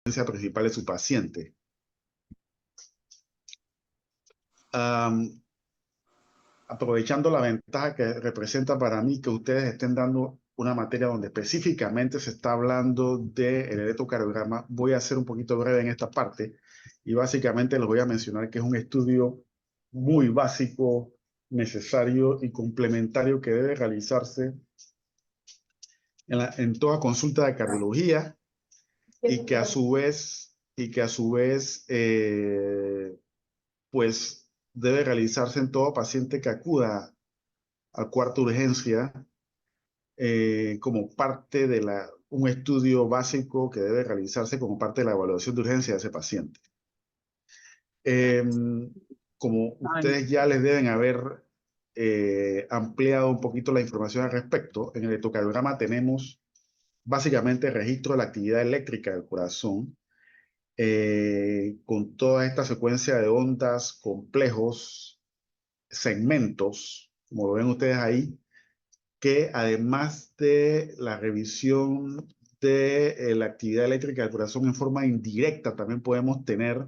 principal de su paciente. Aprovechando la ventaja que representa para mí que ustedes estén dando una materia donde específicamente se está hablando del electrocardiograma, voy a ser un poquito breve en esta parte y básicamente les voy a mencionar que es un estudio muy básico, necesario y complementario que debe realizarse en toda consulta de cardiología y que a su vez, pues debe realizarse en todo paciente que acuda al cuarto de urgencia como parte de un estudio básico que debe realizarse como parte de la evaluación de urgencia de ese paciente. Eh, Como ustedes ya les deben haber ampliado un poquito la información al respecto, en el electrocardiograma tenemos básicamente registro de la actividad eléctrica del corazón, con toda esta secuencia de ondas, complejos, segmentos, como lo ven ustedes ahí, que además de la revisión de la actividad eléctrica del corazón en forma indirecta, también podemos tener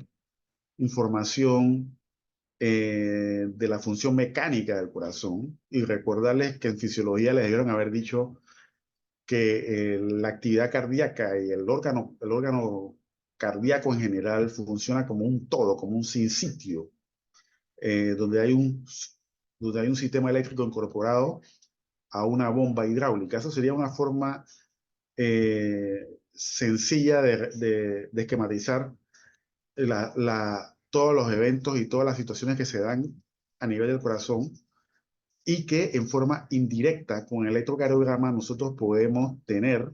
información de la función mecánica del corazón. Y recordarles que en fisiología les debieron haber dicho que la actividad cardíaca y el órgano cardíaco en general funciona como un todo, como un sinsitio, donde hay un sistema eléctrico incorporado a una bomba hidráulica. Eso sería una forma sencilla de esquematizar todos los eventos y todas las situaciones que se dan a nivel del corazón y que en forma indirecta con el electrocardiograma nosotros podemos tener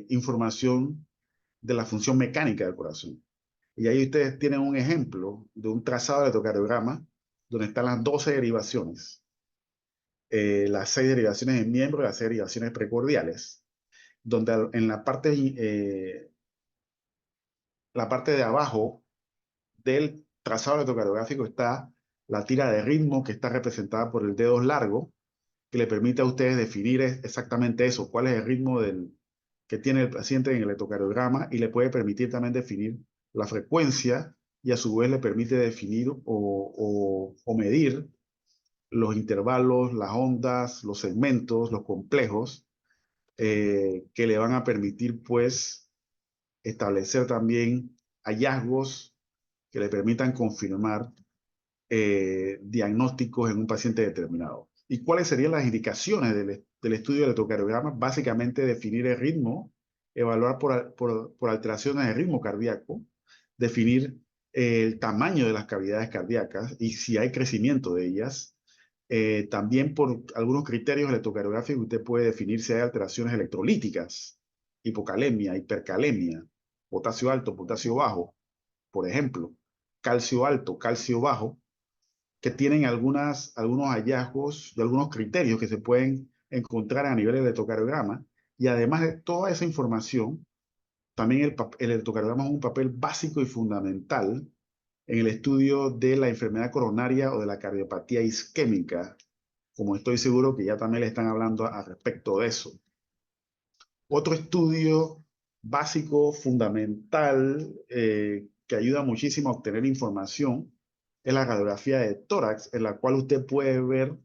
información de la función mecánica del corazón. Y ahí ustedes tienen un ejemplo de un trazado de electrocardiograma donde están las 12 derivaciones, las 6 derivaciones en miembro y las 6 derivaciones precordiales, donde en la parte de abajo del trazado electrocardiográfico está la tira de ritmo que está representada por el dedo largo, que le permite a ustedes definir exactamente eso, cuál es el ritmo que tiene el paciente en el electrocardiograma y le puede permitir también definir la frecuencia y a su vez le permite definir o medir los intervalos, las ondas, los segmentos, los complejos que le van a permitir pues establecer también hallazgos que le permitan confirmar diagnósticos en un paciente determinado. ¿Y cuáles serían las indicaciones del estudio del electrocardiograma? Básicamente definir el ritmo, evaluar por alteraciones de ritmo cardíaco, definir el tamaño de las cavidades cardíacas y si hay crecimiento de ellas. También por algunos criterios electrocardiográficos usted puede definir si hay alteraciones electrolíticas, hipocalemia, hipercalemia, potasio alto, potasio bajo, por ejemplo, calcio alto, calcio bajo, que tienen algunos hallazgos y algunos criterios que se pueden encontrar a nivel del electrocardiograma. Y además de toda esa información, también el electrocardiograma es un papel básico y fundamental en el estudio de la enfermedad coronaria o de la cardiopatía isquémica, como estoy seguro que ya también le están hablando al respecto de eso. Otro estudio básico, fundamental, que ayuda muchísimo a obtener información, es la radiografía de tórax, en la cual usted puede ver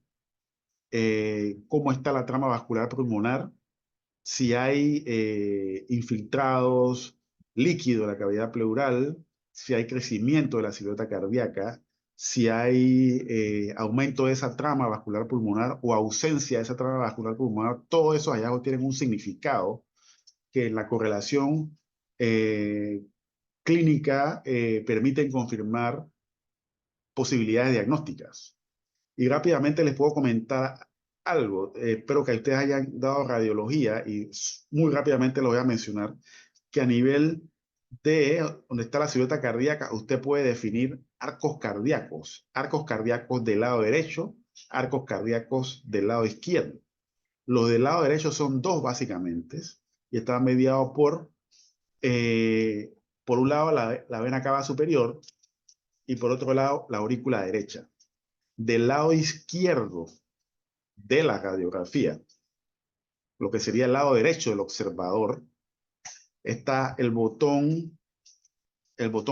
cómo está la trama vascular pulmonar, si hay infiltrados, líquido en la cavidad pleural, si hay crecimiento de la silueta cardíaca, si hay aumento de esa trama vascular pulmonar o ausencia de esa trama vascular pulmonar. Todos esos hallazgos tienen un significado que la correlación clínica permiten confirmar posibilidades diagnósticas. Y rápidamente les puedo comentar algo. Espero que ustedes hayan dado radiología y muy rápidamente lo voy a mencionar, que a nivel de donde está la silueta cardíaca, usted puede definir arcos cardíacos del lado derecho, arcos cardíacos del lado izquierdo. Los del lado derecho son dos básicamente y están mediados por un lado la vena cava superior y por otro lado la aurícula derecha. Del lado izquierdo de la radiografía, lo que sería el lado derecho del observador, está el botón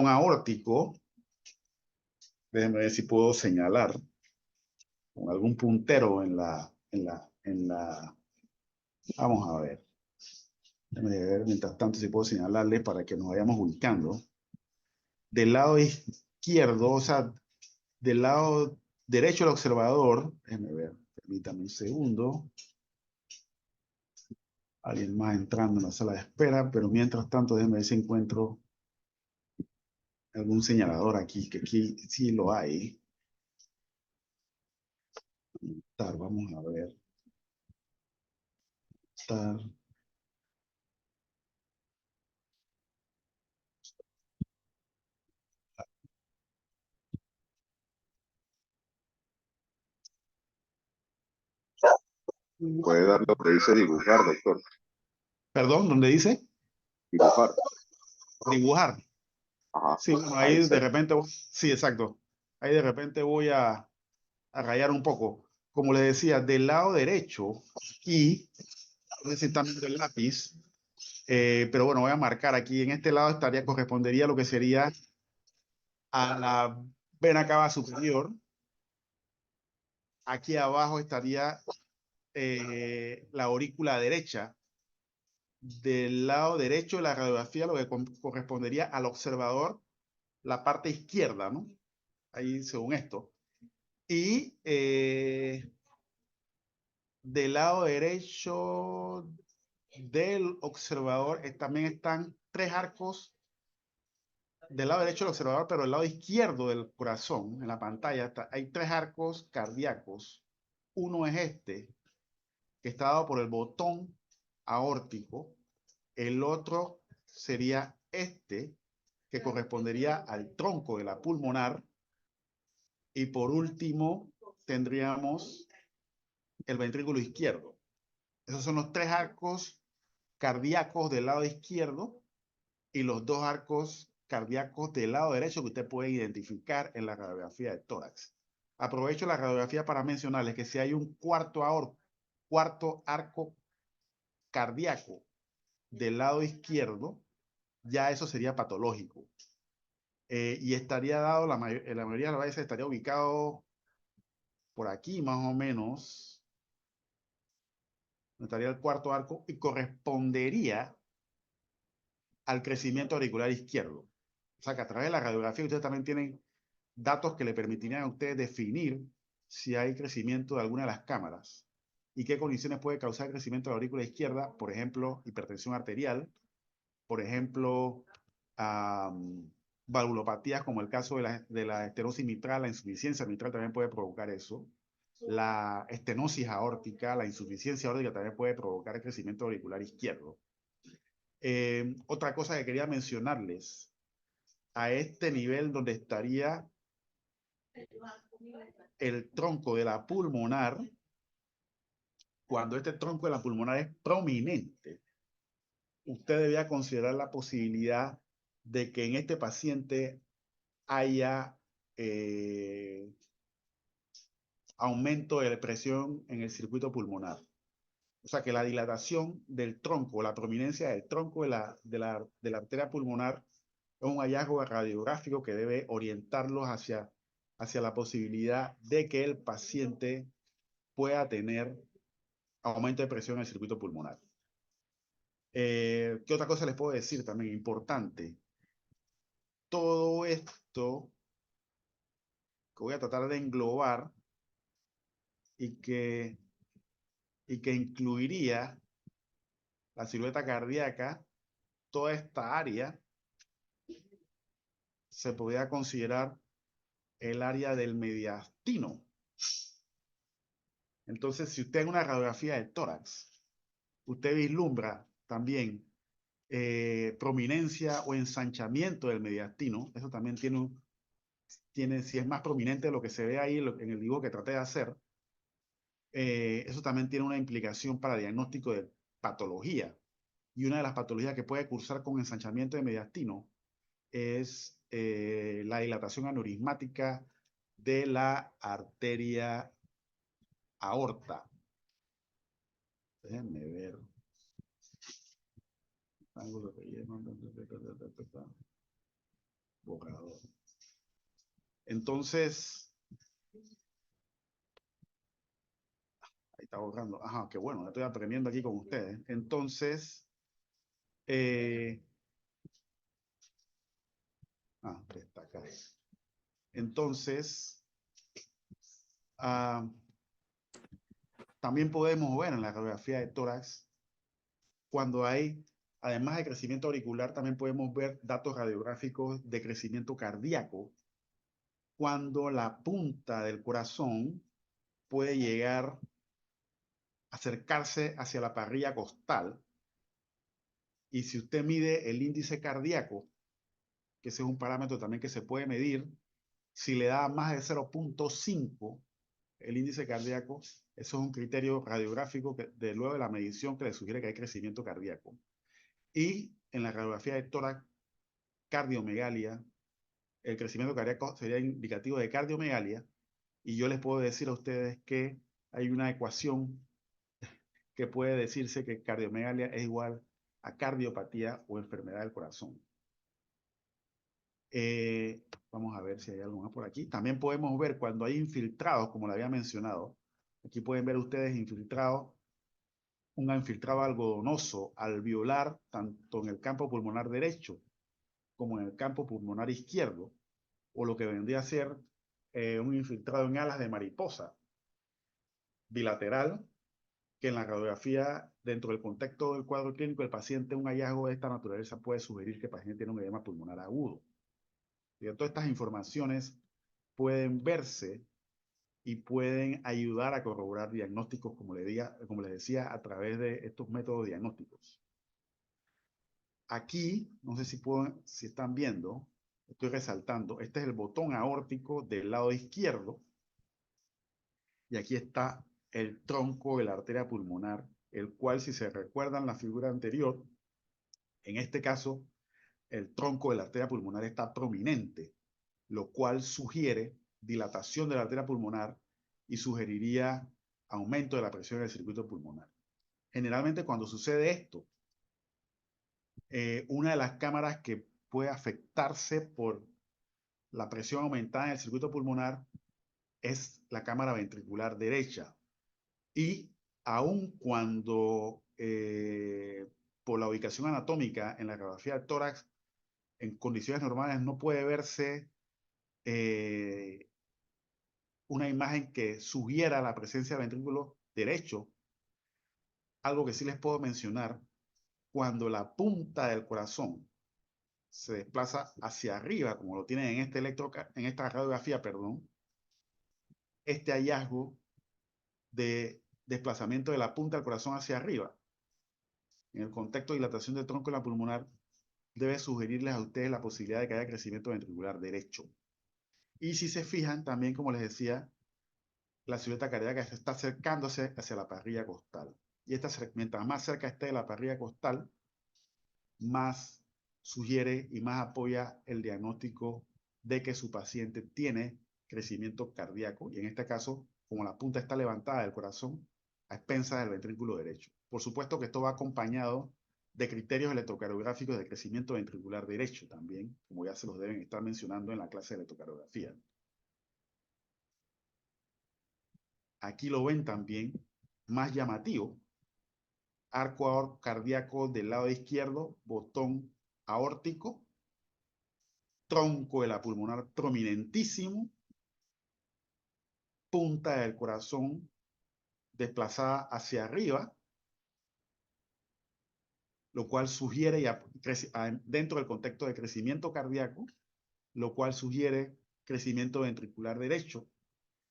aórtico. Déjenme ver si puedo señalar con algún puntero vamos a ver. Déjenme ver mientras tanto si puedo señalarle para que nos vayamos ubicando. Del lado izquierdo, o sea, del lado derecho del observador, déjenme ver, permítame un segundo. Alguien más entrando en la sala de espera, pero mientras tanto déjenme ver si encuentro algún señalador aquí, que aquí sí lo hay. Vamos a ver. Puede darle lo que dice dibujar, doctor. Perdón, ¿dónde dice? Dibujar. Dibujar. Ajá. Sí, bueno, Ahí ahí se de repente, sí, exacto. Ahí de repente voy a rayar un poco. Como le decía, del lado derecho, y no sé si están viendo el lápiz, pero bueno, voy a marcar aquí. En este lado correspondería a lo que sería a la vena cava superior. Aquí abajo estaría la aurícula derecha. Del lado derecho de la radiografía, lo que correspondería al observador, la parte izquierda, ¿no? Ahí según esto. Y del lado derecho del observador también están tres arcos del lado derecho del observador, pero del lado izquierdo del corazón, en la pantalla, hay tres arcos cardíacos. Uno es este, que está dado por el botón aórtico. El otro sería este, que correspondería al tronco de la pulmonar. Y por último, tendríamos el ventrículo izquierdo. Esos son los tres arcos cardíacos del lado izquierdo y los dos arcos cardíacos del lado derecho que usted puede identificar en la radiografía de tórax. Aprovecho la radiografía para mencionarles que si hay un cuarto arco cardíaco del lado izquierdo, ya eso sería patológico. Y estaría dado, en la mayoría de las veces estaría ubicado por aquí más o menos, estaría el cuarto arco y correspondería al crecimiento auricular izquierdo. O sea que a través de la radiografía ustedes también tienen datos que le permitirían a ustedes definir si hay crecimiento de alguna de las cámaras y qué condiciones puede causar el crecimiento de la aurícula izquierda, por ejemplo, hipertensión arterial, por ejemplo, valvulopatías como el caso de la estenosis mitral, la insuficiencia mitral también puede provocar eso. La estenosis aórtica, la insuficiencia aórtica también puede provocar el crecimiento auricular izquierdo. Otra cosa que quería mencionarles, a este nivel donde estaría el tronco de la pulmonar, cuando este tronco de la pulmonar es prominente, usted debía considerar la posibilidad de que en este paciente haya aumento de presión en el circuito pulmonar. O sea que la dilatación del tronco, la prominencia del tronco de la arteria pulmonar es un hallazgo radiográfico que debe orientarlos hacia la posibilidad de que el paciente pueda tener aumento de presión en el circuito pulmonar. ¿Qué otra cosa les puedo decir también importante? Todo esto que voy a tratar de englobar y que incluiría la silueta cardíaca, toda esta área se podría considerar el área del mediastino. Entonces, si usted en una radiografía de tórax, usted vislumbra también prominencia o ensanchamiento del mediastino, eso también si es más prominente de lo que se ve ahí en el dibujo que traté de hacer, eso también tiene una implicación para diagnóstico de patología. Y una de las patologías que puede cursar con ensanchamiento de mediastino es la dilatación aneurismática de la arteria aorta. Déjenme ver. ángulo de relleno, borrador. Entonces, ahí está borrando. Ajá, qué bueno, ya estoy aprendiendo aquí con ustedes. Entonces, destacar. Entonces, también podemos ver en la radiografía de tórax, cuando hay, además de crecimiento auricular, también podemos ver datos radiográficos de crecimiento cardíaco, cuando la punta del corazón puede llegar a acercarse hacia la parrilla costal. Y si usted mide el índice cardíaco, que ese es un parámetro también que se puede medir, si le da más de 0.5 el índice cardíaco, eso es un criterio radiográfico de luego de la medición que le sugiere que hay crecimiento cardíaco. Y en la radiografía de tórax, cardiomegalia, el crecimiento cardíaco sería indicativo de cardiomegalia, y yo les puedo decir a ustedes que hay una ecuación que puede decirse que cardiomegalia es igual a cardiopatía o enfermedad del corazón. Vamos a ver si hay algo más por aquí. También podemos ver cuando hay infiltrados, como le había mencionado. Aquí pueden ver ustedes infiltrados, un infiltrado algodonoso alveolar, tanto en el campo pulmonar derecho como en el campo pulmonar izquierdo, o lo que vendría a ser un infiltrado en alas de mariposa bilateral, que en la radiografía, dentro del contexto del cuadro clínico del paciente, un hallazgo de esta naturaleza puede sugerir que el paciente tiene un edema pulmonar agudo. Y todas estas informaciones pueden verse y pueden ayudar a corroborar diagnósticos, como les decía, a través de estos métodos diagnósticos. Aquí, no sé si están viendo, estoy resaltando, este es el botón aórtico del lado izquierdo, y aquí está el tronco de la arteria pulmonar, el cual, si se recuerdan la figura anterior, en este caso, el tronco de la arteria pulmonar está prominente, lo cual sugiere dilatación de la arteria pulmonar y sugeriría aumento de la presión en el circuito pulmonar. Generalmente cuando sucede esto, una de las cámaras que puede afectarse por la presión aumentada en el circuito pulmonar es la cámara ventricular derecha. Y aun cuando por la ubicación anatómica en la radiografía del tórax, en condiciones normales no puede verse una imagen que sugiera la presencia del ventrículo derecho, algo que sí les puedo mencionar, cuando la punta del corazón se desplaza hacia arriba, como lo tienen en esta radiografía, perdón, este hallazgo de desplazamiento de la punta del corazón hacia arriba, en el contexto de dilatación del tronco de la pulmonar, debe sugerirles a ustedes la posibilidad de que haya crecimiento ventricular derecho. Y si se fijan, también, como les decía, la silueta cardíaca está acercándose hacia la parrilla costal. Y mientras más cerca esté de la parrilla costal, más sugiere y más apoya el diagnóstico de que su paciente tiene crecimiento cardíaco. Y en este caso, como la punta está levantada del corazón, a expensas del ventrículo derecho. Por supuesto que esto va acompañado de criterios electrocardiográficos de crecimiento ventricular derecho también, como ya se los deben estar mencionando en la clase de electrocardiografía. Aquí lo ven también, más llamativo, arco cardíaco del lado izquierdo, botón aórtico, tronco de la pulmonar prominentísimo, punta del corazón desplazada hacia arriba, lo cual sugiere, dentro del contexto de crecimiento cardíaco, lo cual sugiere crecimiento ventricular derecho.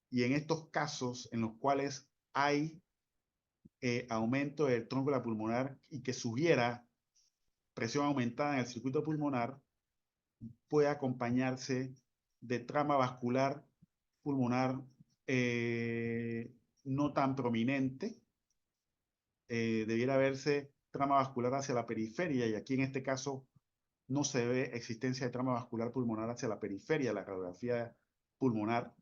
Y en estos casos en los cuales hay aumento del tronco de la pulmonar y que sugiera presión aumentada en el circuito pulmonar, puede acompañarse de trama vascular pulmonar no tan prominente. Debiera verse trama vascular hacia la periferia, y aquí en este caso no se ve existencia de trama vascular pulmonar hacia la periferia de la radiografía pulmonar.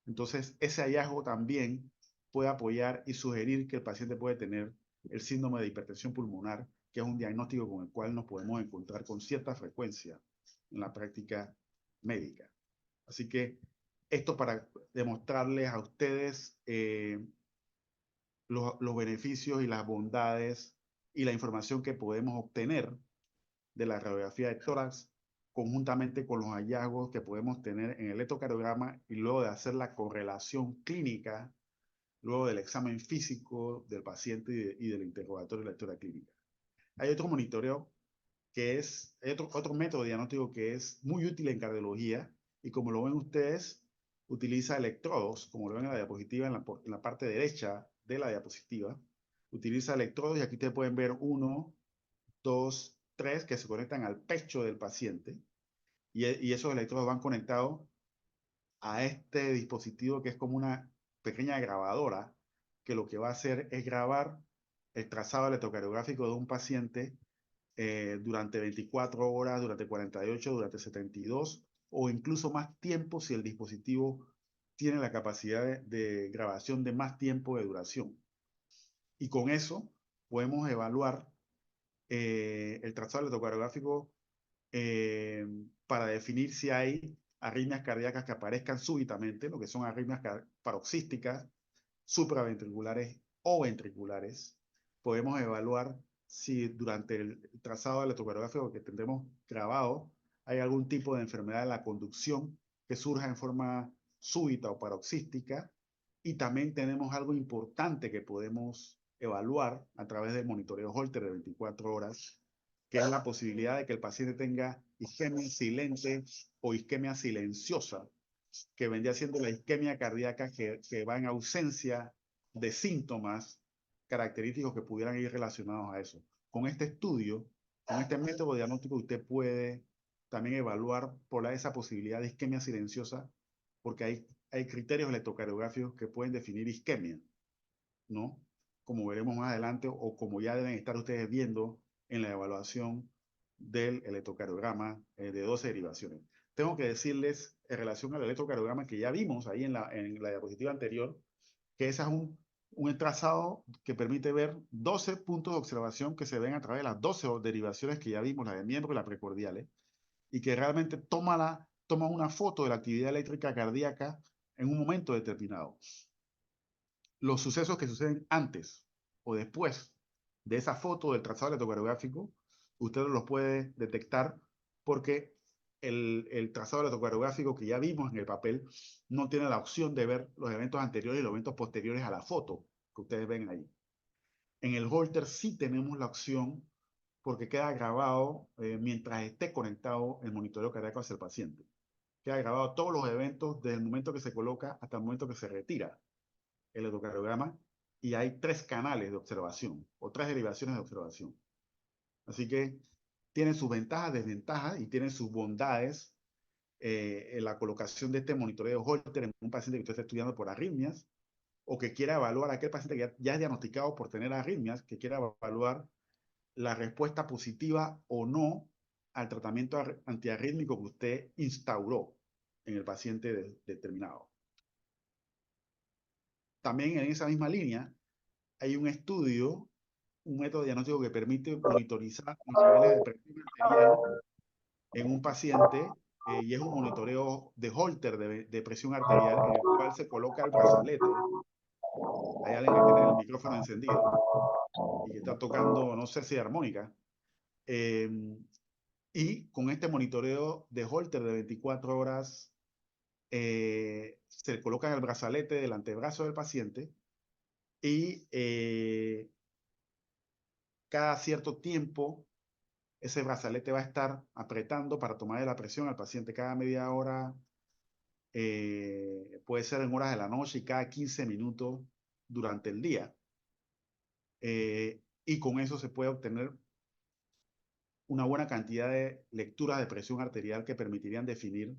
Entonces, ese hallazgo también puede apoyar y sugerir que el paciente puede tener el síndrome de hipertensión pulmonar, que es un diagnóstico con el cual nos podemos encontrar con cierta frecuencia en la práctica médica. Así que esto para demostrarles a ustedes los beneficios y las bondades y la información que podemos obtener de la radiografía de tórax conjuntamente con los hallazgos que podemos tener en el electrocardiograma y luego de hacer la correlación clínica, luego del examen físico del paciente y del interrogatorio de la historia clínica. Hay otro monitoreo hay otro método diagnóstico que es muy útil en cardiología y como lo ven ustedes, utiliza electrodos, como lo ven en la diapositiva, en la parte derecha de la diapositiva, utiliza electrodos y aquí ustedes pueden ver 1, 2, 3 que se conectan al pecho del paciente y esos electrodos van conectados a este dispositivo que es como una pequeña grabadora que lo que va a hacer es grabar el trazado electrocardiográfico de un paciente durante 24 horas, durante 48, durante 72 o incluso más tiempo si el dispositivo tiene la capacidad de grabación de más tiempo de duración. Y con eso podemos evaluar el trazado electrocardiográfico para definir si hay arritmias cardíacas que aparezcan súbitamente, lo que son arritmias paroxísticas, supraventriculares o ventriculares. Podemos evaluar si durante el trazado electrocardiográfico que tendremos grabado hay algún tipo de enfermedad de la conducción que surja en forma súbita o paroxística. Y también tenemos algo importante que podemos evaluar a través del monitoreo Holter de 24 horas, que es la posibilidad de que el paciente tenga isquemia silente o isquemia silenciosa, que vendría siendo la isquemia cardíaca que va en ausencia de síntomas característicos que pudieran ir relacionados a eso. Con este estudio, con este método diagnóstico, usted puede también evaluar esa posibilidad de isquemia silenciosa, porque hay criterios electrocardiográficos que pueden definir isquemia, ¿no? Como veremos más adelante o como ya deben estar ustedes viendo en la evaluación del electrocardiograma de 12 derivaciones. Tengo que decirles en relación al electrocardiograma que ya vimos ahí en la diapositiva anterior, que ese es un trazado que permite ver 12 puntos de observación que se ven a través de las 12 derivaciones que ya vimos, la de miembro y la precordiales, y que realmente toma una foto de la actividad eléctrica cardíaca en un momento determinado. Los sucesos que suceden antes o después de esa foto del trazado electrocardiográfico, usted los puede detectar porque el trazado electrocardiográfico que ya vimos en el papel no tiene la opción de ver los eventos anteriores y los eventos posteriores a la foto que ustedes ven ahí. En el Holter sí tenemos la opción porque queda grabado mientras esté conectado el monitoreo cardíaco hacia el paciente. Queda grabado todos los eventos desde el momento que se coloca hasta el momento que se retira el electrocardiograma y hay 3 canales de observación o 3 derivaciones de observación. Así que tiene sus ventajas, desventajas y tiene sus bondades en la colocación de este monitoreo Holter en un paciente que usted está estudiando por arritmias o que quiera evaluar a aquel paciente que ya es diagnosticado por tener arritmias, que quiera evaluar la respuesta positiva o no al tratamiento antiarrítmico que usted instauró en el paciente determinado. También en esa misma línea hay un estudio, un método diagnóstico que permite monitorizar los niveles de presión arterial en un paciente y es un monitoreo de Holter de presión arterial en el cual se coloca el brazalete. Hay alguien que tiene el micrófono encendido y que está tocando, no sé si armónica. Y con este monitoreo de Holter de 24 horas se coloca el brazalete del antebrazo del paciente y cada cierto tiempo ese brazalete va a estar apretando para tomarle la presión al paciente cada media hora, puede ser en horas de la noche y cada 15 minutos durante el día. Y con eso se puede obtener una buena cantidad de lecturas de presión arterial que permitirían definir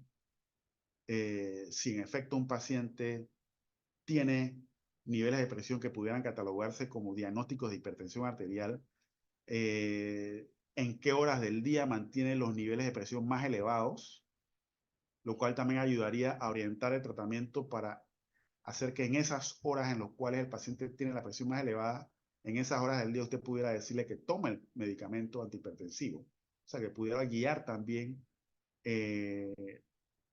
si en efecto un paciente tiene niveles de presión que pudieran catalogarse como diagnósticos de hipertensión arterial, en qué horas del día mantiene los niveles de presión más elevados, lo cual también ayudaría a orientar el tratamiento para hacer que en esas horas en las cuales el paciente tiene la presión más elevada, en esas horas del día usted pudiera decirle que tome el medicamento antihipertensivo. O sea, que pudiera guiar también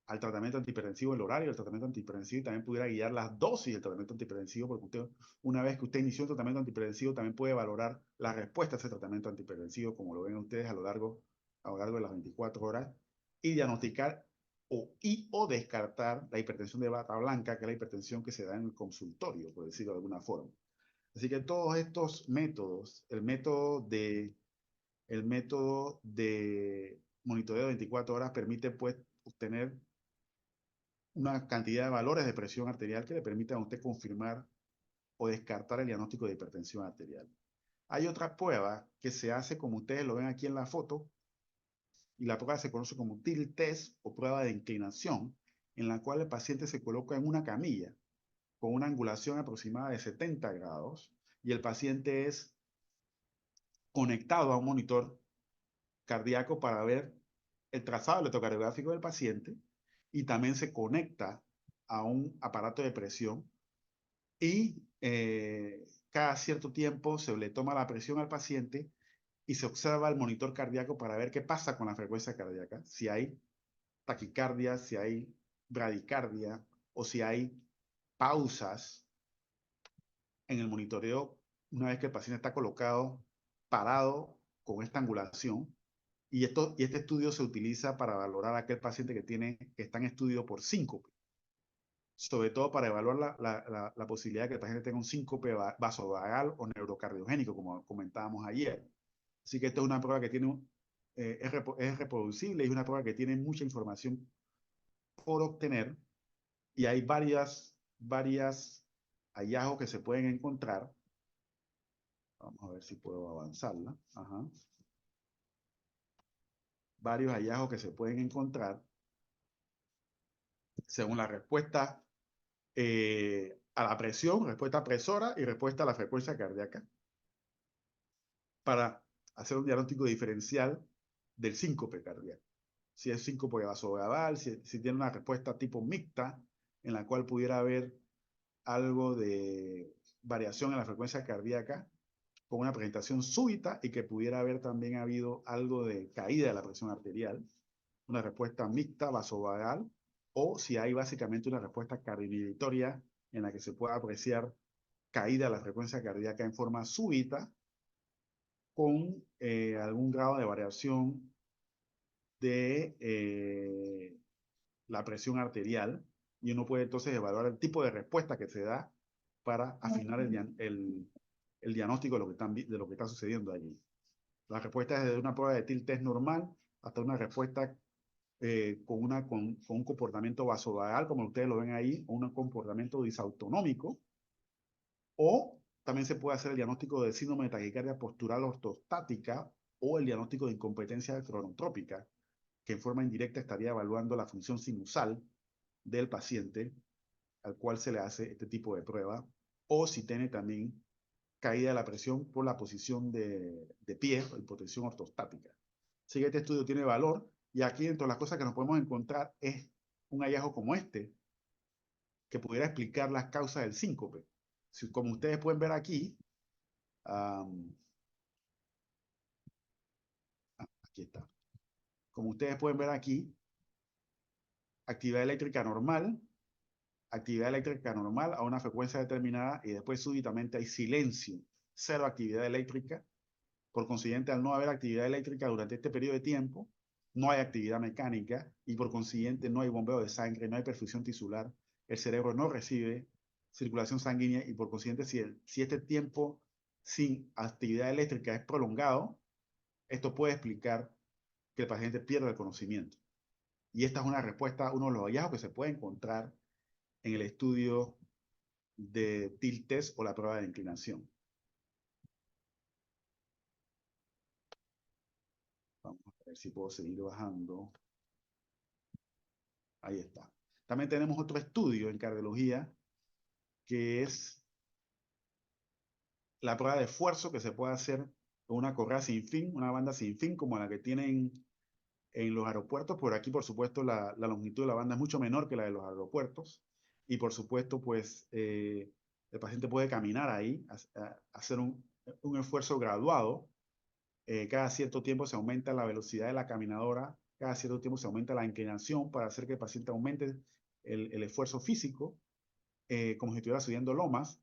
al tratamiento antihipertensivo, el horario del tratamiento antihipertensivo, y también pudiera guiar las dosis del tratamiento antihipertensivo, porque usted, una vez que usted inició un tratamiento antihipertensivo, también puede valorar la respuesta a ese tratamiento antihipertensivo, como lo ven ustedes a lo largo de las 24 horas, y diagnosticar o descartar la hipertensión de bata blanca, que es la hipertensión que se da en el consultorio, por decirlo de alguna forma. Así que todos estos métodos, el método de monitoreo de 24 horas permite pues obtener una cantidad de valores de presión arterial que le permitan a usted confirmar o descartar el diagnóstico de hipertensión arterial. Hay otra prueba que se hace, como ustedes lo ven aquí en la foto, y la prueba se conoce como tilt test o prueba de inclinación, en la cual el paciente se coloca en una camilla con una angulación aproximada de 70 grados y el paciente es conectado a un monitor cardíaco para ver el trazado electrocardiográfico del paciente y también se conecta a un aparato de presión y cada cierto tiempo se le toma la presión al paciente y se observa el monitor cardíaco para ver qué pasa con la frecuencia cardíaca, si hay taquicardia, si hay bradicardia o si hay pausas en el monitoreo una vez que el paciente está colocado parado con esta angulación. Y este estudio se utiliza para valorar a aquel paciente que está en estudio por síncope, sobre todo para evaluar la posibilidad de que el paciente tenga un síncope vasovagal o neurocardiogénico, como comentábamos ayer. Así que esta es una prueba que es reproducible y es una prueba que tiene mucha información por obtener y hay varias hallazgos que se pueden encontrar. Vamos a ver si puedo avanzarla. Ajá. Varios hallazgos que se pueden encontrar según la respuesta a la presión, respuesta presora y respuesta a la frecuencia cardíaca para hacer un diagnóstico diferencial del síncope cardíaco. Si es síncope vasovagal, si tiene una respuesta tipo mixta, en la cual pudiera haber algo de variación en la frecuencia cardíaca con una presentación súbita y que pudiera haber también habido algo de caída de la presión arterial, una respuesta mixta vasovagal, o si hay básicamente una respuesta cardioinhibitoria en la que se pueda apreciar caída de la frecuencia cardíaca en forma súbita con algún grado de variación de la presión arterial y uno puede entonces evaluar el tipo de respuesta que se da para afinar el diagnóstico de lo que está sucediendo allí. La respuesta es desde una prueba de tilt test normal hasta una respuesta con un comportamiento vasovagal, como ustedes lo ven ahí, o un comportamiento disautonómico, o también se puede hacer el diagnóstico de síndrome de taquicardia postural ortostática o el diagnóstico de incompetencia cronotrópica, que en forma indirecta estaría evaluando la función sinusal del paciente al cual se le hace este tipo de prueba, o si tiene también caída de la presión por la posición de pie o hipotensión ortostática. Así que este estudio tiene valor y aquí dentro de las cosas que nos podemos encontrar es un hallazgo como este, que pudiera explicar las causas del síncope. Si, como ustedes pueden ver aquí, aquí está. Como ustedes pueden ver aquí, actividad eléctrica normal a una frecuencia determinada y después súbitamente hay silencio, cero actividad eléctrica. Por consiguiente, al no haber actividad eléctrica durante este periodo de tiempo, no hay actividad mecánica y por consiguiente no hay bombeo de sangre, no hay perfusión tisular, el cerebro no recibe circulación sanguínea y por consiguiente si este tiempo sin actividad eléctrica es prolongado, esto puede explicar que el paciente pierda el conocimiento. Y esta es una respuesta, uno de los hallazgos que se puede encontrar en el estudio de tilt test o la prueba de inclinación. Vamos a ver si puedo seguir bajando. Ahí está. También tenemos otro estudio en cardiología que es la prueba de esfuerzo que se puede hacer con una correa sin fin, una banda sin fin como la que tienen en los aeropuertos. Por aquí, por supuesto, la longitud de la banda es mucho menor que la de los aeropuertos. Y por supuesto, pues el paciente puede caminar ahí, hacer un esfuerzo graduado. Cada cierto tiempo se aumenta la velocidad de la caminadora, cada cierto tiempo se aumenta la inclinación para hacer que el paciente aumente el esfuerzo físico, como si estuviera subiendo lomas.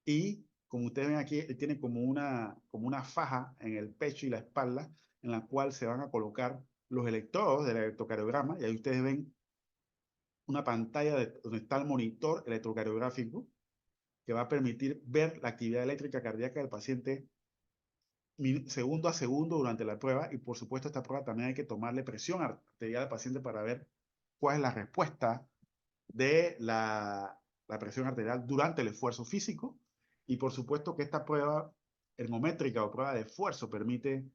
Y como ustedes ven aquí, él tiene como una faja en el pecho y la espalda en la cual se van a colocar los electrodos del electrocardiograma. Y ahí ustedes ven una pantalla donde está el monitor electrocardiográfico que va a permitir ver la actividad eléctrica cardíaca del paciente segundo a segundo durante la prueba. Y por supuesto, esta prueba también hay que tomarle presión arterial al paciente para ver cuál es la respuesta de la presión arterial durante el esfuerzo físico. Y por supuesto que esta prueba ergométrica o prueba de esfuerzo permite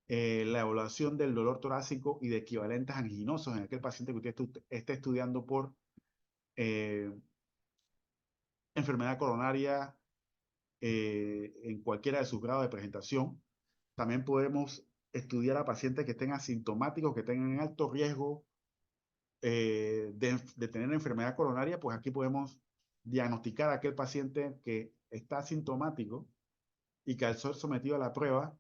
la evaluación del dolor torácico y de equivalentes anginosos en aquel paciente que usted esté estudiando por eh, enfermedad coronaria en cualquiera de sus grados de presentación. También podemos estudiar a pacientes que estén asintomáticos, que tengan alto riesgo de tener enfermedad coronaria. Pues aquí podemos diagnosticar a aquel paciente que está asintomático y que al ser sometido a la prueba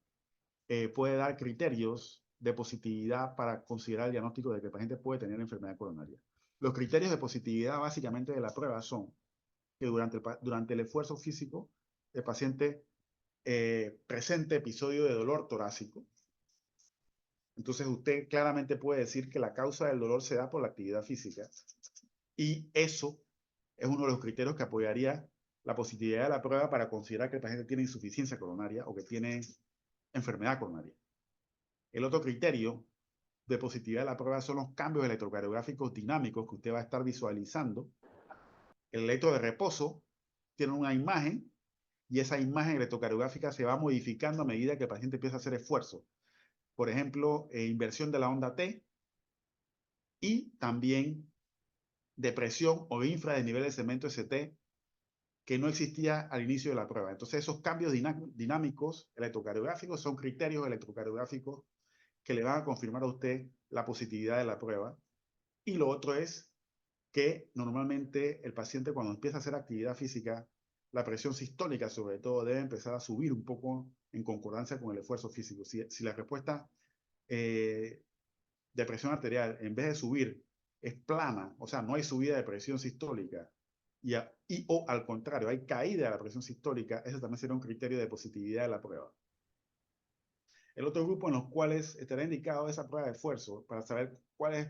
puede dar criterios de positividad para considerar el diagnóstico de que el paciente puede tener enfermedad coronaria. Los criterios de positividad básicamente de la prueba son que durante el esfuerzo físico el paciente presente episodio de dolor torácico. Entonces usted claramente puede decir que la causa del dolor se da por la actividad física, y eso es uno de los criterios que apoyaría la positividad de la prueba para considerar que el paciente tiene insuficiencia coronaria o que tiene enfermedad coronaria. El otro criterio de positividad de la prueba son los cambios electrocardiográficos dinámicos que usted va a estar visualizando. El electro de reposo tiene una imagen y esa imagen electrocardiográfica se va modificando a medida que el paciente empieza a hacer esfuerzo. Por ejemplo, inversión de la onda T y también depresión o infra de nivel de cemento ST que no existía al inicio de la prueba. Entonces, esos cambios dinámicos electrocardiográficos son criterios electrocardiográficos que le van a confirmar a usted la positividad de la prueba. Y lo otro es que normalmente el paciente, cuando empieza a hacer actividad física, la presión sistólica sobre todo debe empezar a subir un poco en concordancia con el esfuerzo físico. Si la respuesta de presión arterial, en vez de subir, es plana, o sea, no hay subida de presión sistólica, o al contrario, hay caída de la presión sistólica, ese también será un criterio de positividad de la prueba. El otro grupo en los cuales estará indicado esa prueba de esfuerzo para saber cuál es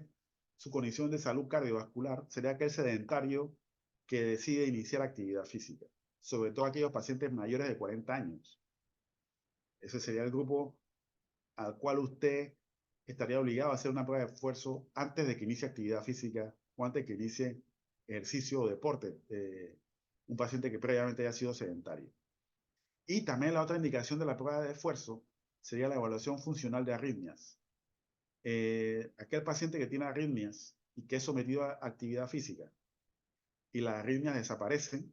su condición de salud cardiovascular sería aquel sedentario que decide iniciar actividad física, sobre todo aquellos pacientes mayores de 40 años. Ese sería el grupo al cual usted estaría obligado a hacer una prueba de esfuerzo antes de que inicie actividad física o antes de que inicie ejercicio o deporte. Un paciente que previamente haya sido sedentario. Y también la otra indicación de la prueba de esfuerzo sería la evaluación funcional de arritmias. Aquel paciente que tiene arritmias y que es sometido a actividad física y las arritmias desaparecen,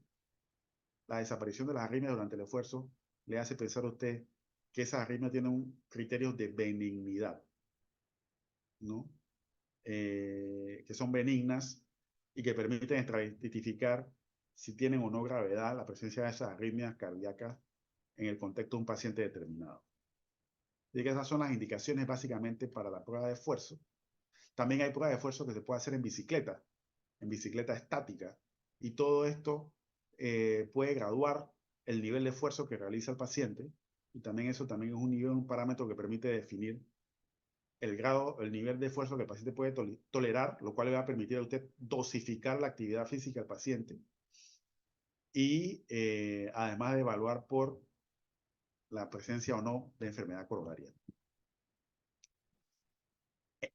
la desaparición de las arritmias durante el esfuerzo le hace pensar a usted que esas arritmias tienen un criterio de benignidad, ¿no? Que son benignas y que permiten estratificar si tienen o no gravedad la presencia de esas arritmias cardíacas en el contexto de un paciente determinado. Así que esas son las indicaciones básicamente para la prueba de esfuerzo. También hay pruebas de esfuerzo que se puede hacer en bicicleta estática, y todo esto puede graduar el nivel de esfuerzo que realiza el paciente, y también eso también es un parámetro que permite definir el nivel de esfuerzo que el paciente puede tolerar, lo cual le va a permitir a usted dosificar la actividad física del paciente y además de evaluar por la presencia o no de enfermedad coronaria.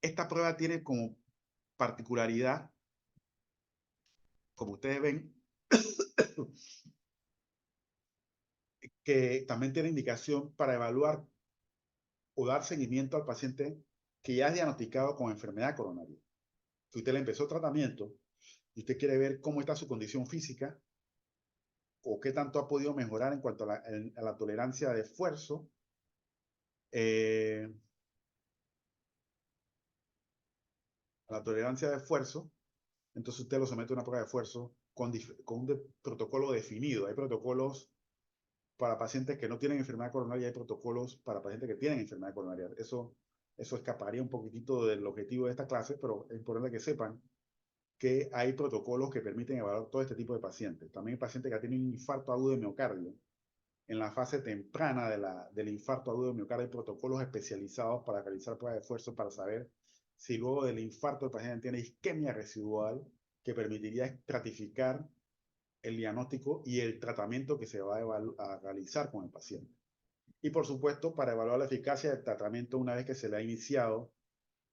Esta prueba tiene como particularidad, como ustedes ven, que también tiene indicación para evaluar o dar seguimiento al paciente que ya es diagnosticado con enfermedad coronaria. Si usted le empezó tratamiento y usted quiere ver cómo está su condición física o qué tanto ha podido mejorar en cuanto a la tolerancia de esfuerzo, entonces usted lo somete a una prueba de esfuerzo con un protocolo definido. Hay protocolos para pacientes que no tienen enfermedad coronaria, hay protocolos para pacientes que tienen enfermedad coronaria. Eso escaparía un poquitito del objetivo de esta clase, pero es importante que sepan que hay protocolos que permiten evaluar todo este tipo de pacientes. También pacientes que tienen un infarto agudo de miocardio. En la fase temprana del infarto agudo de miocardio hay protocolos especializados para realizar pruebas de esfuerzo para saber si luego del infarto el paciente tiene isquemia residual, que permitiría estratificar el diagnóstico y el tratamiento que se va a realizar con el paciente. Y por supuesto, para evaluar la eficacia del tratamiento una vez que se le ha iniciado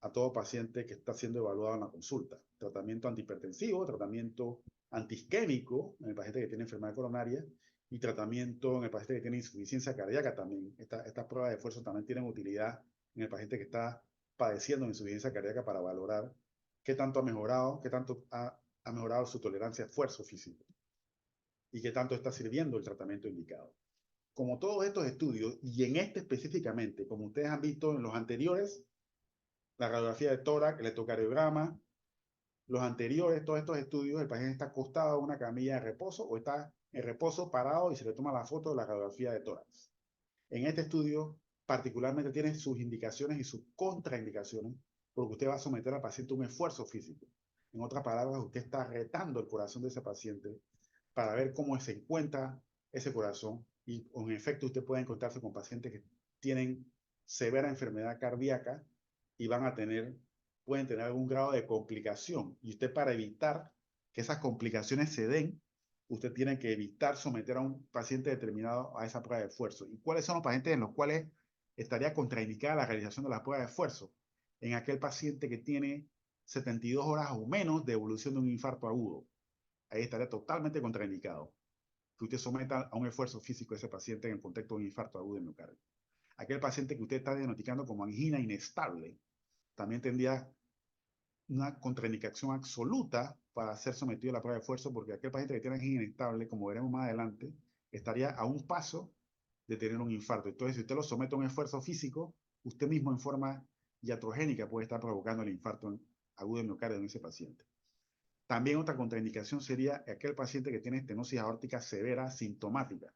a todo paciente que está siendo evaluado en la consulta. Tratamiento antihipertensivo, tratamiento antiisquémico en el paciente que tiene enfermedad coronaria y tratamiento en el paciente que tiene insuficiencia cardíaca también. Estas pruebas de esfuerzo también tienen utilidad en el paciente que está padeciendo insuficiencia cardíaca para valorar qué tanto ha mejorado, qué tanto ha mejorado su tolerancia a esfuerzo físico y qué tanto está sirviendo el tratamiento indicado. Como todos estos estudios, y en este específicamente, como ustedes han visto en los anteriores, la radiografía de tórax, el electrocardiograma, los anteriores, todos estos estudios, el paciente está acostado en una camilla de reposo o está en reposo parado y se le toma la foto de la radiografía de tórax. En este estudio, particularmente tiene sus indicaciones y sus contraindicaciones, porque usted va a someter al paciente a un esfuerzo físico. En otras palabras, usted está retando el corazón de ese paciente para ver cómo se encuentra ese corazón y en efecto usted puede encontrarse con pacientes que tienen severa enfermedad cardíaca y pueden tener algún grado de complicación. Y usted, para evitar que esas complicaciones se den, usted tiene que evitar someter a un paciente determinado a esa prueba de esfuerzo. ¿Y cuáles son los pacientes en los cuales estaría contraindicada la realización de la prueba de esfuerzo? En aquel paciente que tiene 72 horas o menos de evolución de un infarto agudo. Ahí estaría totalmente contraindicado que usted someta a un esfuerzo físico a ese paciente en el contexto de un infarto agudo de miocardio. Aquel paciente que usted está diagnosticando como angina inestable también tendría una contraindicación absoluta para ser sometido a la prueba de esfuerzo, porque aquel paciente que tiene angina inestable, como veremos más adelante, estaría a un paso de tener un infarto. Entonces, si usted lo somete a un esfuerzo físico, usted mismo en forma iatrogénica puede estar provocando el infarto agudo de miocardio en ese paciente. También otra contraindicación sería aquel paciente que tiene estenosis aórtica severa sintomática.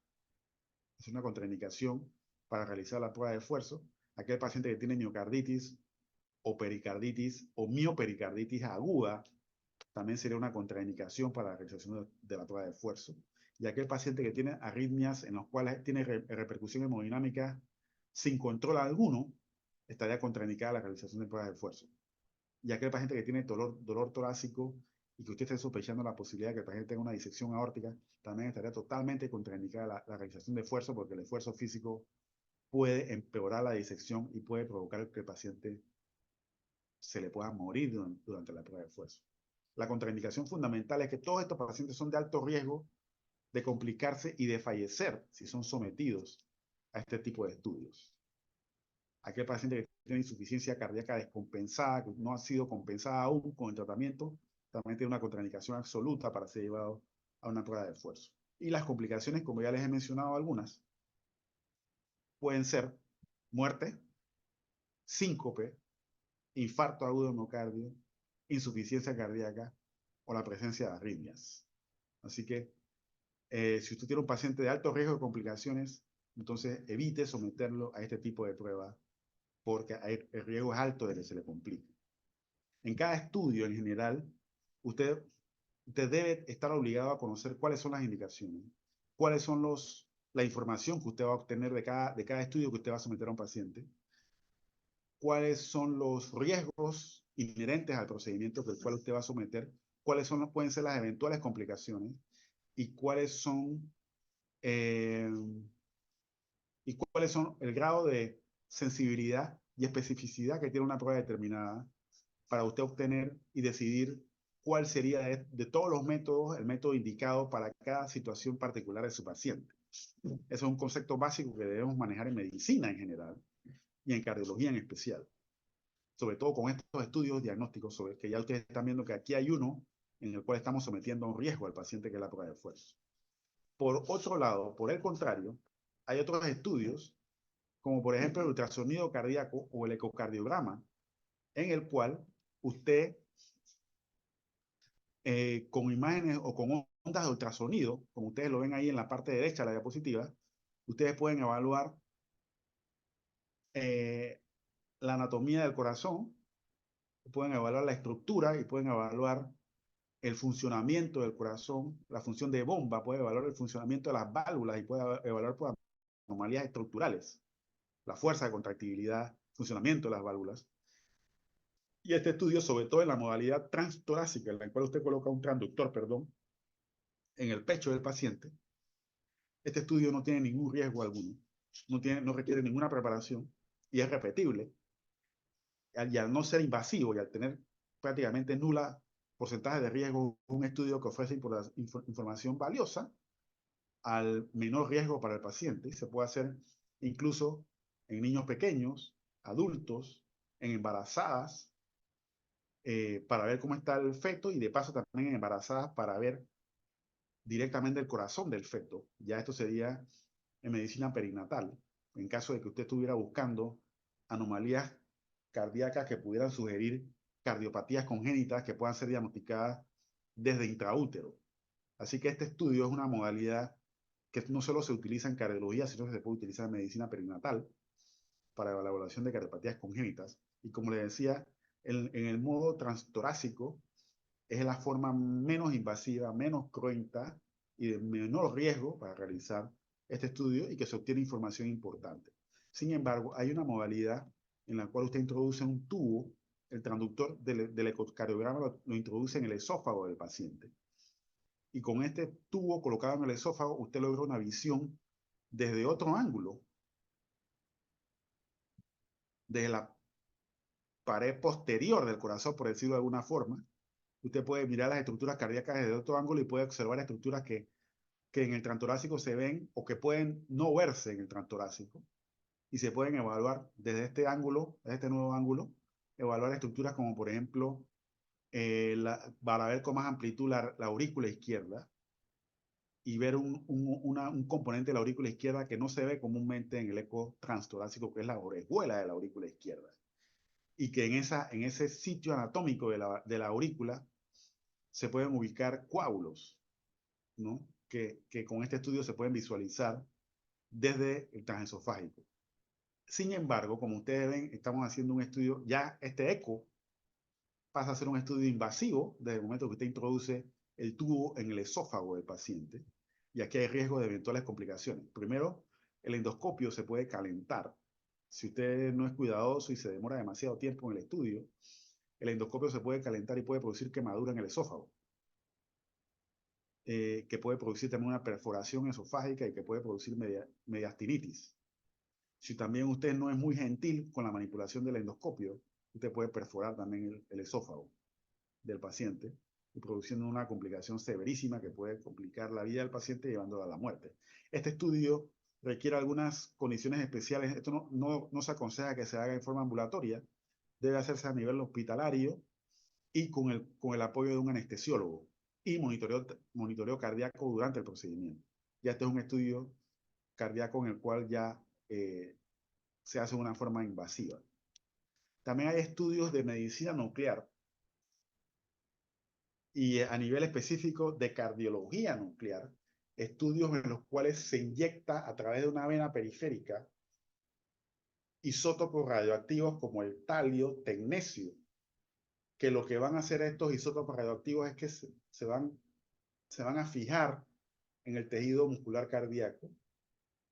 Es una contraindicación para realizar la prueba de esfuerzo. Aquel paciente que tiene miocarditis o pericarditis o miopericarditis aguda también sería una contraindicación para la realización de la prueba de esfuerzo. Y aquel paciente que tiene arritmias en los cuales tiene repercusión hemodinámica sin control alguno, estaría contraindicada la realización de pruebas de esfuerzo. Y aquel paciente que tiene dolor torácico y que usted esté sospechando la posibilidad de que el paciente tenga una disección aórtica, también estaría totalmente contraindicada la realización de esfuerzo, porque el esfuerzo físico puede empeorar la disección y puede provocar que el paciente se le pueda morir durante la prueba de esfuerzo. La contraindicación fundamental es que todos estos pacientes son de alto riesgo de complicarse y de fallecer si son sometidos a este tipo de estudios. Aquel paciente que tiene insuficiencia cardíaca descompensada, que no ha sido compensada aún con el tratamiento, también tiene una contraindicación absoluta para ser llevado a una prueba de esfuerzo. Y las complicaciones, como ya les he mencionado algunas, pueden ser muerte, síncope, infarto agudo de miocardio, insuficiencia cardíaca o la presencia de arritmias. Así que si usted tiene un paciente de alto riesgo de complicaciones, entonces evite someterlo a este tipo de pruebas porque el riesgo es alto de que se le complique. En cada estudio en general, usted debe estar obligado a conocer cuáles son las indicaciones, cuáles son la información que usted va a obtener de cada estudio que usted va a someter a un paciente, cuáles son los riesgos inherentes al procedimiento del cual usted va a someter, pueden ser las eventuales complicaciones y cuáles son el grado de sensibilidad y especificidad que tiene una prueba determinada para usted obtener y decidir cuál sería de todos los métodos el método indicado para cada situación particular de su paciente. Eso es un concepto básico que debemos manejar en medicina en general y en cardiología en especial. Sobre todo con estos estudios diagnósticos, sobre que ya ustedes están viendo que aquí hay uno en el cual estamos sometiendo a un riesgo al paciente, que es la prueba de esfuerzo. Por otro lado, por el contrario, hay otros estudios, como por ejemplo el ultrasonido cardíaco o el ecocardiograma, en el cual usted, con imágenes o con ondas de ultrasonido, como ustedes lo ven ahí en la parte derecha de la diapositiva, Ustedes pueden evaluar la anatomía del corazón, pueden evaluar la estructura y pueden evaluar el funcionamiento del corazón, la función de bomba, puede evaluar el funcionamiento de las válvulas y puede evaluar por anomalías estructurales, la fuerza de contractibilidad, funcionamiento de las válvulas. Y este estudio, sobre todo en la modalidad transtorácica, en la cual usted coloca un transductor, perdón, en el pecho del paciente, este estudio no tiene ningún riesgo alguno, no requiere ninguna preparación y es repetible. Y al no ser invasivo y al tener prácticamente nula porcentaje de riesgo, un estudio que ofrece información valiosa al menor riesgo para el paciente. Se puede hacer incluso en niños pequeños, adultos, en embarazadas, para ver cómo está el feto y de paso también en embarazadas para ver directamente el corazón del feto. Ya esto sería en medicina perinatal, en caso de que usted estuviera buscando anomalías cardíacas que pudieran sugerir cardiopatías congénitas que puedan ser diagnosticadas desde intraútero. Así que este estudio es una modalidad que no solo se utiliza en cardiología, sino que se puede utilizar en medicina perinatal para la evaluación de cardiopatías congénitas. Y como le decía, en el modo transtorácico es la forma menos invasiva, menos cruenta y de menor riesgo para realizar este estudio y que se obtiene información importante. Sin embargo, hay una modalidad en la cual usted introduce un tubo, el transductor del ecocardiograma lo introduce en el esófago del paciente. Y con este tubo colocado en el esófago, usted logra una visión desde otro ángulo, desde la pared posterior del corazón, por decirlo de alguna forma. Usted puede mirar las estructuras cardíacas desde otro ángulo y puede observar estructuras que en el transtorácico se ven o que pueden no verse en el transtorácico y se pueden evaluar desde este ángulo, desde este nuevo ángulo, evaluar estructuras como por ejemplo, para ver con más amplitud la aurícula izquierda y ver un componente de la aurícula izquierda que no se ve comúnmente en el eco transtorácico, que es la orejuela de la aurícula izquierda. Y que en ese sitio anatómico de la aurícula se pueden ubicar coágulos, ¿no? Que con este estudio se pueden visualizar desde el transesofágico. Sin embargo, como ustedes ven, estamos haciendo un estudio, ya este eco pasa a ser un estudio invasivo desde el momento que usted introduce el tubo en el esófago del paciente, y aquí hay riesgo de eventuales complicaciones. Primero, el endoscopio se puede calentar. Si usted no es cuidadoso y se demora demasiado tiempo en el estudio, el endoscopio se puede calentar y puede producir quemadura en el esófago, que puede producir también una perforación esofágica y que puede producir mediastinitis. Si también usted no es muy gentil con la manipulación del endoscopio, usted puede perforar también el esófago del paciente y produciendo una complicación severísima que puede complicar la vida del paciente llevándolo a la muerte. Este estudio requiere algunas condiciones especiales. Esto no se aconseja que se haga en forma ambulatoria, debe hacerse a nivel hospitalario y con el apoyo de un anestesiólogo y monitoreo cardíaco durante el procedimiento. Ya este es un estudio cardíaco en el cual ya se hace de una forma invasiva. También hay estudios de medicina nuclear y a nivel específico de cardiología nuclear, estudios en los cuales se inyecta a través de una vena periférica isótopos radioactivos como el talio, tecnecio, que lo que van a hacer estos isótopos radioactivos es que se van a fijar en el tejido muscular cardíaco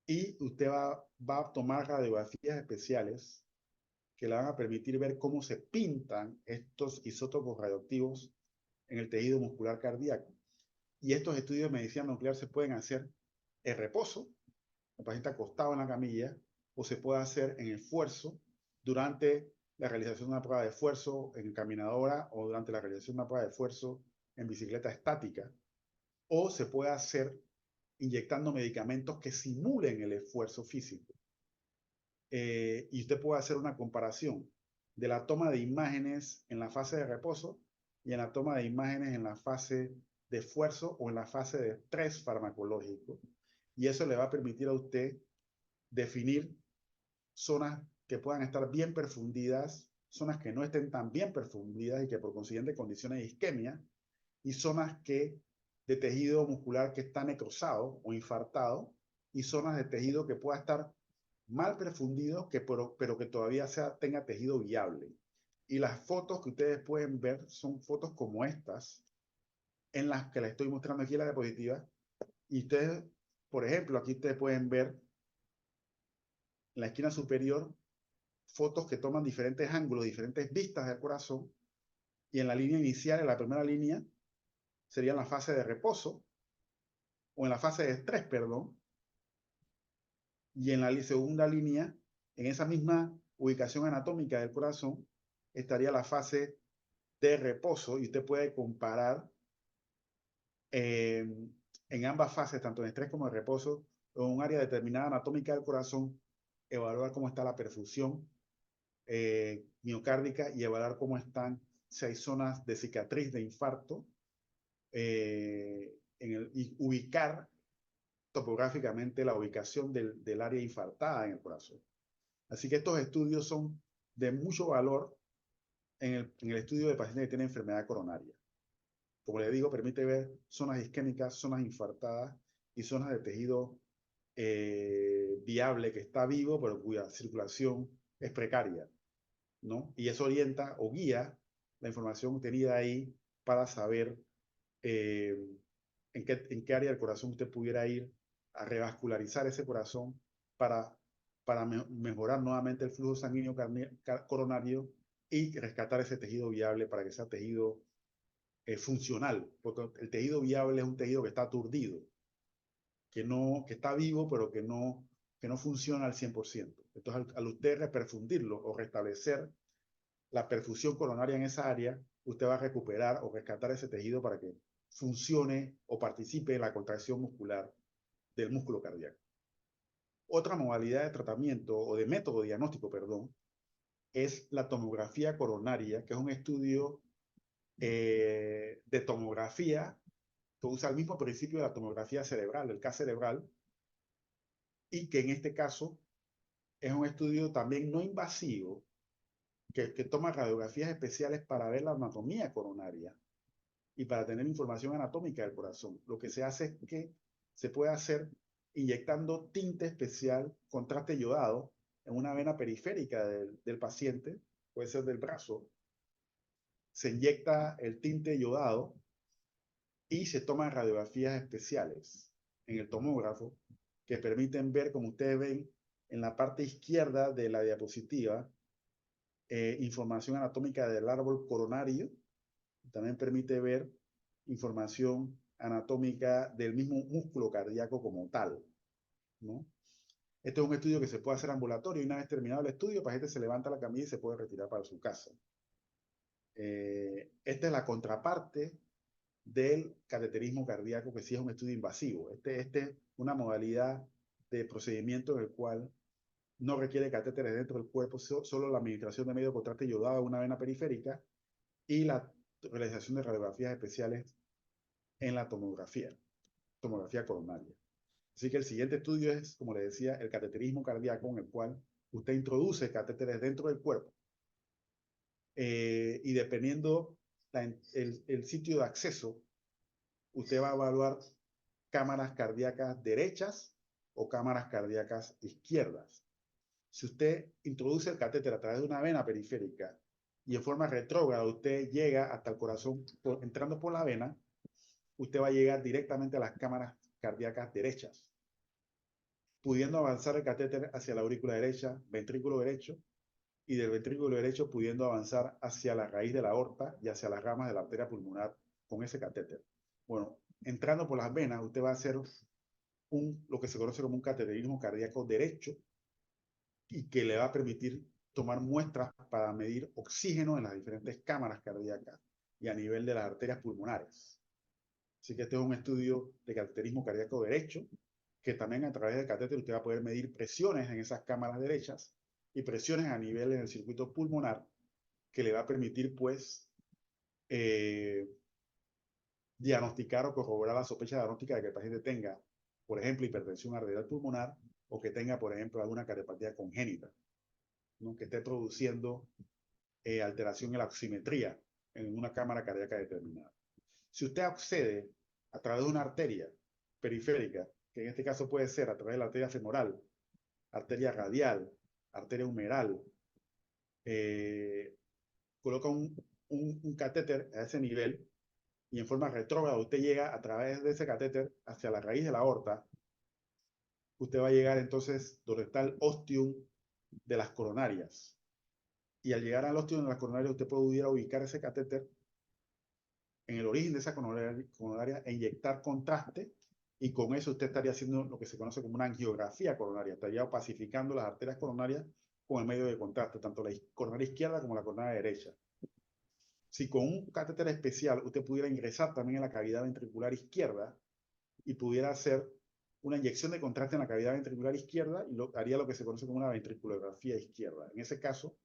y usted va a tomar radiografías especiales que le van a permitir ver cómo se pintan estos isótopos radioactivos en el tejido muscular cardíaco. Y estos estudios de medicina nuclear se pueden hacer en reposo, el paciente acostado en la camilla, o se puede hacer en esfuerzo durante la realización de una prueba de esfuerzo en caminadora o durante la realización de una prueba de esfuerzo en bicicleta estática, o se puede hacer inyectando medicamentos que simulen el esfuerzo físico. Y usted puede hacer una comparación de la toma de imágenes en la fase de reposo y en la toma de imágenes en la fase de esfuerzo o en la fase de estrés farmacológico. Y eso le va a permitir a usted definir zonas que puedan estar bien perfundidas, zonas que no estén tan bien perfundidas y que por consiguiente condiciones de isquemia, y zonas de tejido muscular que está necrosado o infartado y zonas de tejido que pueda estar mal perfundido, pero que todavía tenga tejido viable. Y las fotos que ustedes pueden ver son fotos como estas, en las que les estoy mostrando aquí en la diapositiva. Y ustedes, por ejemplo, aquí ustedes pueden ver en la esquina superior fotos que toman diferentes ángulos, diferentes vistas del corazón. Y en la línea inicial, en la primera línea, sería en la fase de reposo, o en la fase de estrés, perdón. Y en la segunda línea, en esa misma ubicación anatómica del corazón, estaría la fase de reposo. Y usted puede comparar en ambas fases, tanto en estrés como en reposo, en un área determinada anatómica del corazón, evaluar cómo está la perfusión miocárdica y evaluar cómo están, si hay zonas de cicatriz, de infarto, y ubicar topográficamente la ubicación del área infartada en el corazón. Así que estos estudios son de mucho valor en el estudio de pacientes que tienen enfermedad coronaria. Como les digo, permite ver zonas isquémicas, zonas infartadas y zonas de tejido viable que está vivo, pero cuya circulación es precaria, ¿no? Y eso orienta o guía la información obtenida ahí para saber en qué área del corazón usted pudiera ir a revascularizar ese corazón para, mejorar nuevamente el flujo sanguíneo coronario y rescatar ese tejido viable para que sea tejido funcional, porque el tejido viable es un tejido que está aturdido, que está vivo, pero que no funciona al 100%. Entonces, al usted reperfundirlo o restablecer la perfusión coronaria en esa área, usted va a recuperar o rescatar ese tejido para que funcione o participe en la contracción muscular del músculo cardíaco. Otra modalidad de tratamiento o de método diagnóstico, perdón, es la tomografía coronaria, que es un estudio de tomografía que usa el mismo principio de la tomografía cerebral, del CAS cerebral, y que en este caso es un estudio también no invasivo, que toma radiografías especiales para ver la anatomía coronaria y para tener información anatómica del corazón. Lo que se hace es que se puede hacer inyectando tinte especial, contraste yodado, en una vena periférica del paciente, puede ser del brazo. Se inyecta el tinte yodado y se toman radiografías especiales en el tomógrafo que permiten ver, como ustedes ven en la parte izquierda de la diapositiva, información anatómica del árbol coronario. También permite ver información anatómica del mismo músculo cardíaco como tal, ¿no? Este es un estudio que se puede hacer ambulatorio y una vez terminado el estudio, el paciente se levanta la camilla y se puede retirar para su casa. Esta es la contraparte del cateterismo cardíaco, que sí es un estudio invasivo. Este es una modalidad de procedimiento en el cual no requiere catéteres dentro del cuerpo, solo la administración de medio contraste yodado a una vena periférica y la realización de radiografías especiales en la tomografía coronaria. Así que el siguiente estudio es, como les decía, el cateterismo cardíaco, en el cual usted introduce catéteres dentro del cuerpo y dependiendo el sitio de acceso, usted va a evaluar cámaras cardíacas derechas o cámaras cardíacas izquierdas. Si usted introduce el catéter a través de una vena periférica y en forma retrógrada usted llega hasta el corazón entrando por la vena, usted va a llegar directamente a las cámaras cardíacas derechas, pudiendo avanzar el catéter hacia la aurícula derecha, ventrículo derecho, y del ventrículo derecho pudiendo avanzar hacia la raíz de la aorta y hacia las ramas de la arteria pulmonar con ese catéter. Bueno, entrando por las venas, usted va a hacer lo que se conoce como un cateterismo cardíaco derecho y que le va a permitir tomar muestras para medir oxígeno en las diferentes cámaras cardíacas y a nivel de las arterias pulmonares. Así que este es un estudio de cateterismo cardíaco derecho, que también a través del catéter usted va a poder medir presiones en esas cámaras derechas y presiones a nivel en el circuito pulmonar, que le va a permitir, pues, diagnosticar o corroborar la sospecha diagnóstica de que el paciente tenga, por ejemplo, hipertensión arterial pulmonar o que tenga, por ejemplo, alguna cardiopatía congénita, ¿no? Que esté produciendo alteración en la oximetría en una cámara cardíaca determinada. Si usted accede a través de una arteria periférica que en este caso puede ser a través de la arteria femoral, arteria radial, arteria humeral, coloca un catéter a ese nivel y en forma retrógrada usted llega a través de ese catéter hacia la raíz de la aorta, usted va a llegar entonces donde está el ostium de las coronarias. Y al llegar al ostium de las coronarias, usted puede ubicar ese catéter en el origen de esa coronaria e inyectar contraste, y con eso usted estaría haciendo lo que se conoce como una angiografía coronaria, estaría opacificando las arterias coronarias con el medio de contraste, tanto la coronaria izquierda como la coronaria derecha. Si con un catéter especial usted pudiera ingresar también en la cavidad ventricular izquierda y pudiera hacer una inyección de contraste en la cavidad ventricular izquierda, y haría lo que se conoce como una ventriculografía izquierda. En ese caso,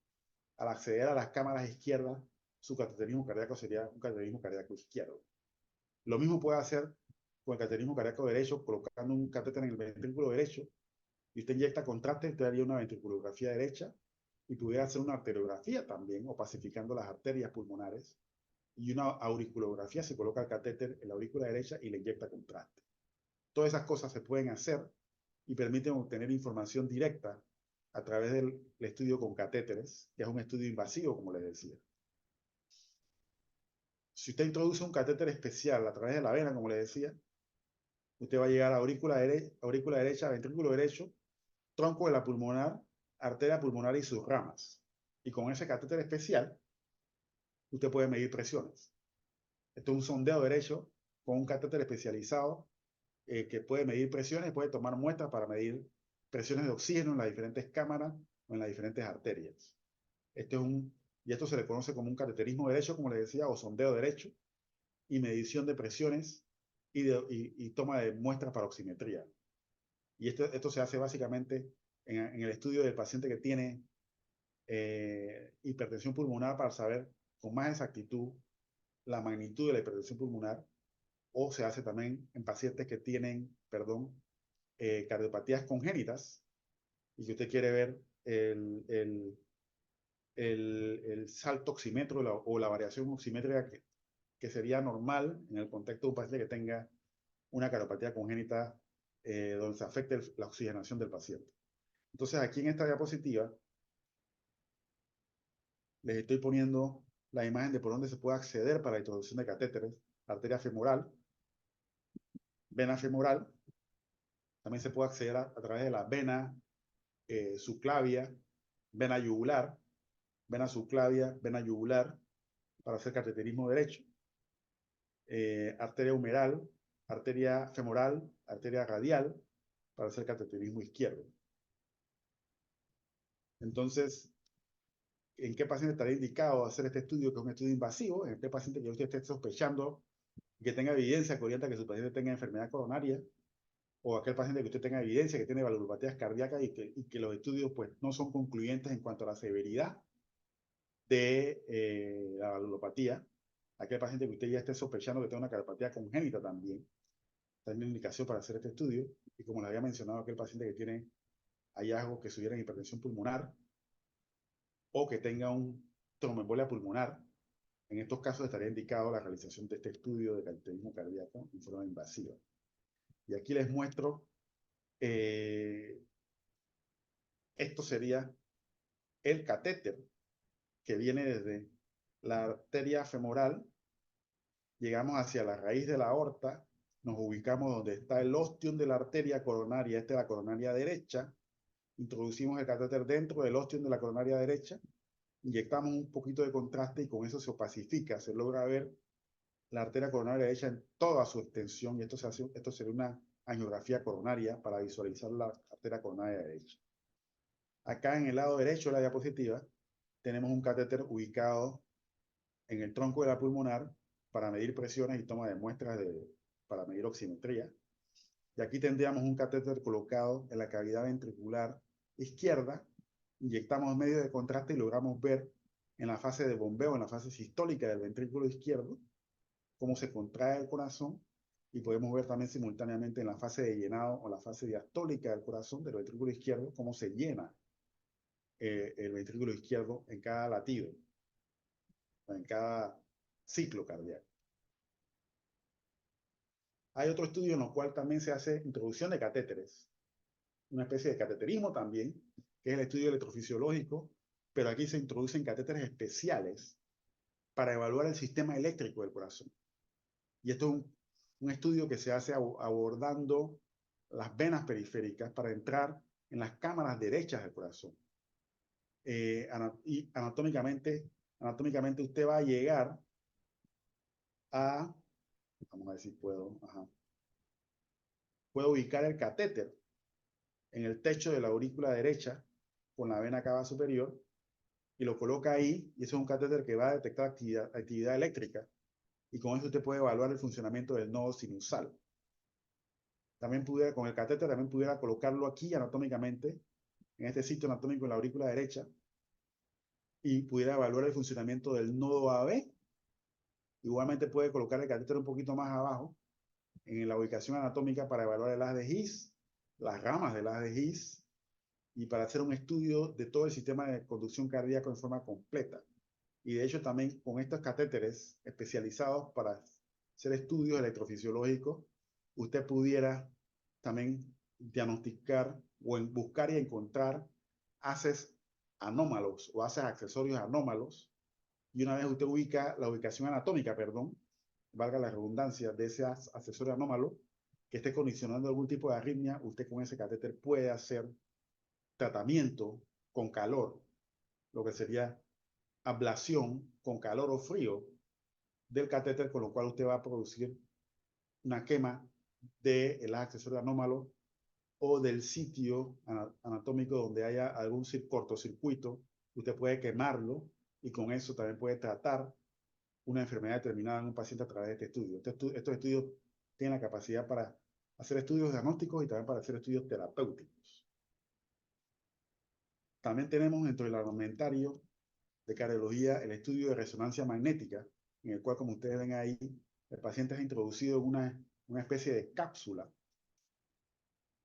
al acceder a las cámaras izquierdas, su cateterismo cardíaco sería un cateterismo cardíaco izquierdo. Lo mismo puede hacer con el cateterismo cardíaco derecho, colocando un catéter en el ventrículo derecho, y usted inyecta contraste, usted haría una ventriculografía derecha, y pudiera hacer una arteriografía también, opacificando las arterias pulmonares, y una auriculografía, se coloca el catéter en la aurícula derecha y le inyecta contraste. Todas esas cosas se pueden hacer y permiten obtener información directa a través del estudio con catéteres, que es un estudio invasivo, como les decía. Si usted introduce un catéter especial a través de la vena, como les decía, usted va a llegar a aurícula derecha, ventrículo derecho, tronco de la pulmonar, arteria pulmonar y sus ramas. Y con ese catéter especial, usted puede medir presiones. Esto es un sondeo derecho con un catéter especializado que puede medir presiones, puede tomar muestras para medir presiones de oxígeno en las diferentes cámaras o en las diferentes arterias. Y esto se le conoce como un cateterismo derecho, como les decía, o sondeo derecho, y medición de presiones y toma de muestras para oximetría. Y esto se hace básicamente en el estudio del paciente que tiene hipertensión pulmonar, para saber con más exactitud la magnitud de la hipertensión pulmonar, o se hace también en pacientes que tienen, cardiopatías congénitas, y que usted quiere ver el salto oxímetro o la variación oximétrica que sería normal en el contexto de un paciente que tenga una cardiopatía congénita, donde se afecte la oxigenación del paciente. Entonces, aquí en esta diapositiva les estoy poniendo la imagen de por dónde se puede acceder para la introducción de catéteres: arteria femoral, vena femoral. También se puede acceder a través de la vena subclavia, vena yugular, vena subclavia, vena yugular, para hacer cateterismo derecho, arteria humeral, arteria femoral, arteria radial, para hacer cateterismo izquierdo. Entonces, ¿en qué paciente estaría indicado hacer este estudio, que es un estudio invasivo? En este paciente que usted esté sospechando, que tenga evidencia que orienta que su paciente tenga enfermedad coronaria, o aquel paciente que usted tenga evidencia que tiene valvulopatías cardíacas y que los estudios pues no son concluyentes en cuanto a la severidad de la valvulopatía. Aquel paciente que usted ya esté sospechando que tenga una cardiopatía congénita también está en indicación para hacer este estudio. Y como les había mencionado, aquel paciente que tiene hallazgos que sugieran hipertensión pulmonar o que tenga un tromboembolia pulmonar, en estos casos estaría indicado la realización de este estudio de cateterismo cardíaco en forma invasiva. Y aquí les muestro, esto sería el catéter que viene desde la arteria femoral, llegamos hacia la raíz de la aorta, nos ubicamos donde está el ostium de la arteria coronaria, esta es la coronaria derecha, introducimos el catéter dentro del ostium de la coronaria derecha, inyectamos un poquito de contraste y con eso se opacifica, se logra ver la arteria coronaria derecha en toda su extensión, y esto sería una angiografía coronaria para visualizar la arteria coronaria derecha. Acá en el lado derecho de la diapositiva tenemos un catéter ubicado en el tronco de la pulmonar para medir presiones y toma de muestras para medir oximetría. Y aquí tendríamos un catéter colocado en la cavidad ventricular izquierda, inyectamos medio de contraste y logramos ver en la fase de bombeo, en la fase sistólica del ventrículo izquierdo, cómo se contrae el corazón, y podemos ver también simultáneamente en la fase de llenado o la fase diastólica del corazón del ventrículo izquierdo, cómo se llena el ventrículo izquierdo en cada latido, en cada ciclo cardíaco. Hay otro estudio en el cual también se hace introducción de catéteres, una especie de cateterismo también, que es el estudio electrofisiológico, pero aquí se introducen catéteres especiales para evaluar el sistema eléctrico del corazón. Y esto es un estudio que se hace abordando las venas periféricas para entrar en las cámaras derechas del corazón. Y anatómicamente usted va a llegar a, vamos a ver si puedo, puedo ubicar el catéter en el techo de la aurícula derecha con la vena cava superior y lo coloca ahí, y eso es un catéter que va a detectar actividad eléctrica, y con eso usted puede evaluar el funcionamiento del nodo sinusal. También pudiera, con el catéter, también pudiera colocarlo aquí anatómicamente, en este sitio anatómico en la aurícula derecha, y pudiera evaluar el funcionamiento del nodo AB. Igualmente puede colocar el catéter un poquito más abajo, en la ubicación anatómica, para evaluar el haz de His, las ramas del haz de His, y para hacer un estudio de todo el sistema de conducción cardíaca en forma completa. Y de hecho también con estos catéteres especializados para hacer estudios electrofisiológicos, usted pudiera también diagnosticar o buscar y encontrar haces anómalos o haces accesorios anómalos. Y una vez usted ubica la ubicación anatómica, perdón, valga la redundancia, de ese accesorio anómalo que esté condicionando algún tipo de arritmia, usted con ese catéter puede hacer tratamiento con calor, lo que sería ablación con calor o frío del catéter, con lo cual usted va a producir una quema del accesorio anómalo o del sitio anatómico donde haya algún cortocircuito. Usted puede quemarlo y con eso también puede tratar una enfermedad determinada en un paciente a través de este estudio. Estos estudios tienen la capacidad para hacer estudios diagnósticos y también para hacer estudios terapéuticos. También tenemos dentro del armamentario de cardiología el estudio de resonancia magnética, en el cual, como ustedes ven ahí, el paciente es introducido en una especie de cápsula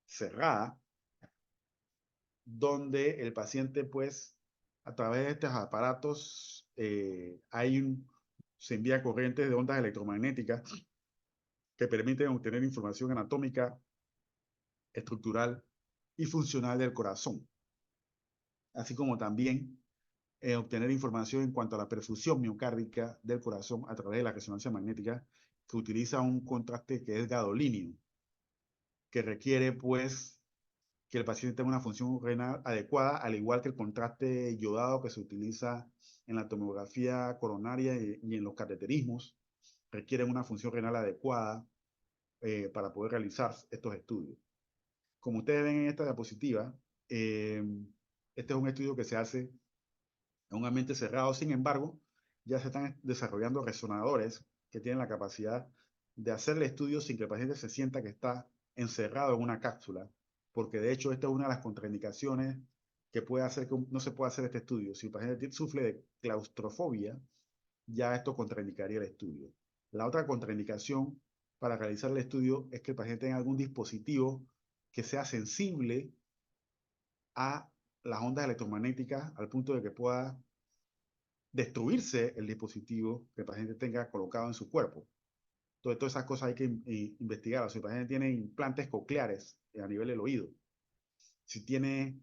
cerrada, donde el paciente, pues, a través de estos aparatos, se envía corrientes de ondas electromagnéticas que permiten obtener información anatómica, estructural y funcional del corazón, así como también obtener información en cuanto a la perfusión miocárdica del corazón a través de la resonancia magnética, que utiliza un contraste que es gadolíneo, que requiere, pues, que el paciente tenga una función renal adecuada, al igual que el contraste yodado que se utiliza en la tomografía coronaria y en los cateterismos, requieren una función renal adecuada para poder realizar estos estudios. Como ustedes ven en esta diapositiva, este es un estudio que se hace en un ambiente cerrado. Sin embargo, ya se están desarrollando resonadores que tienen la capacidad de hacer el estudio sin que el paciente se sienta que está encerrado en una cápsula, porque de hecho esta es una de las contraindicaciones que puede hacer que no se pueda hacer este estudio. Si el paciente sufre de claustrofobia, ya esto contraindicaría el estudio. La otra contraindicación para realizar el estudio es que el paciente tenga algún dispositivo que sea sensible a las ondas electromagnéticas al punto de que pueda destruirse el dispositivo que el paciente tenga colocado en su cuerpo. Entonces, todas esas cosas hay que investigar. Si el paciente tiene implantes cocleares a nivel del oído, si tiene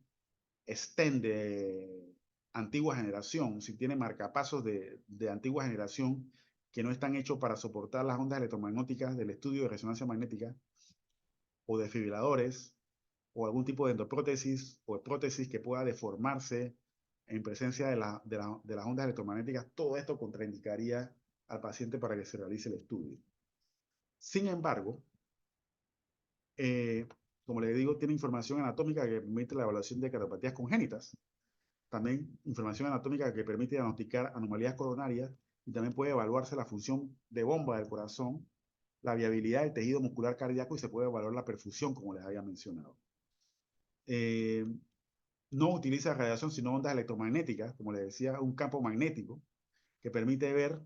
stent de antigua generación, si tiene marcapasos de antigua generación que no están hechos para soportar las ondas electromagnéticas del estudio de resonancia magnética, o desfibriladores, o algún tipo de endoprótesis o de prótesis que pueda deformarse en presencia de las ondas electromagnéticas, todo esto contraindicaría al paciente para que se realice el estudio. Sin embargo, como les digo, tiene información anatómica que permite la evaluación de cardiopatías congénitas, también información anatómica que permite diagnosticar anomalías coronarias, y también puede evaluarse la función de bomba del corazón, la viabilidad del tejido muscular cardíaco, y se puede evaluar la perfusión, como les había mencionado. No utiliza radiación, sino ondas electromagnéticas, como les decía, un campo magnético que permite ver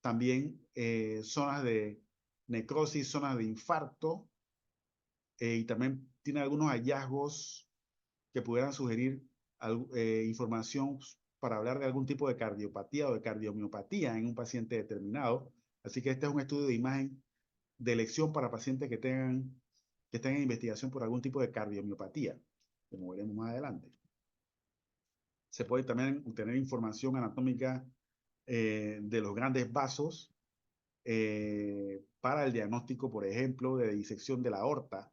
también zonas de necrosis, zonas de infarto, y también tiene algunos hallazgos que pudieran sugerir información para hablar de algún tipo de cardiopatía o de cardiomiopatía en un paciente determinado. Así que este es un estudio de imagen de elección para pacientes que estén en investigación por algún tipo de cardiomiopatía, como veremos más adelante. Se puede también obtener información anatómica de los grandes vasos para el diagnóstico, por ejemplo, de disección de la aorta,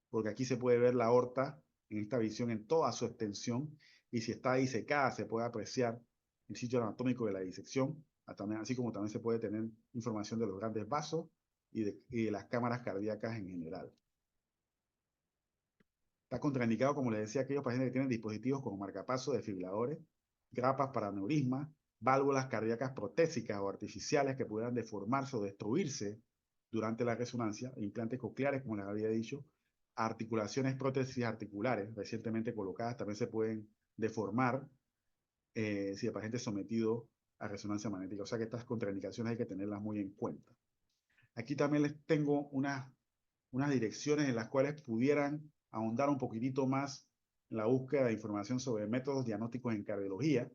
porque aquí se puede ver la aorta en esta visión en toda su extensión, y si está disecada se puede apreciar el sitio anatómico de la disección, así como también se puede tener información de los grandes vasos y de las cámaras cardíacas en general. Está contraindicado, como les decía, aquellos pacientes que tienen dispositivos como marcapasos, desfibriladores, grapas para aneurisma, válvulas cardíacas protésicas o artificiales que pudieran deformarse o destruirse durante la resonancia, implantes cocleares, como les había dicho, articulaciones, prótesis articulares recientemente colocadas también se pueden deformar si el paciente es sometido a resonancia magnética. O sea que estas contraindicaciones hay que tenerlas muy en cuenta. Aquí también les tengo unas direcciones en las cuales pudieran ahondar un poquitito más en la búsqueda de información sobre métodos diagnósticos en cardiología.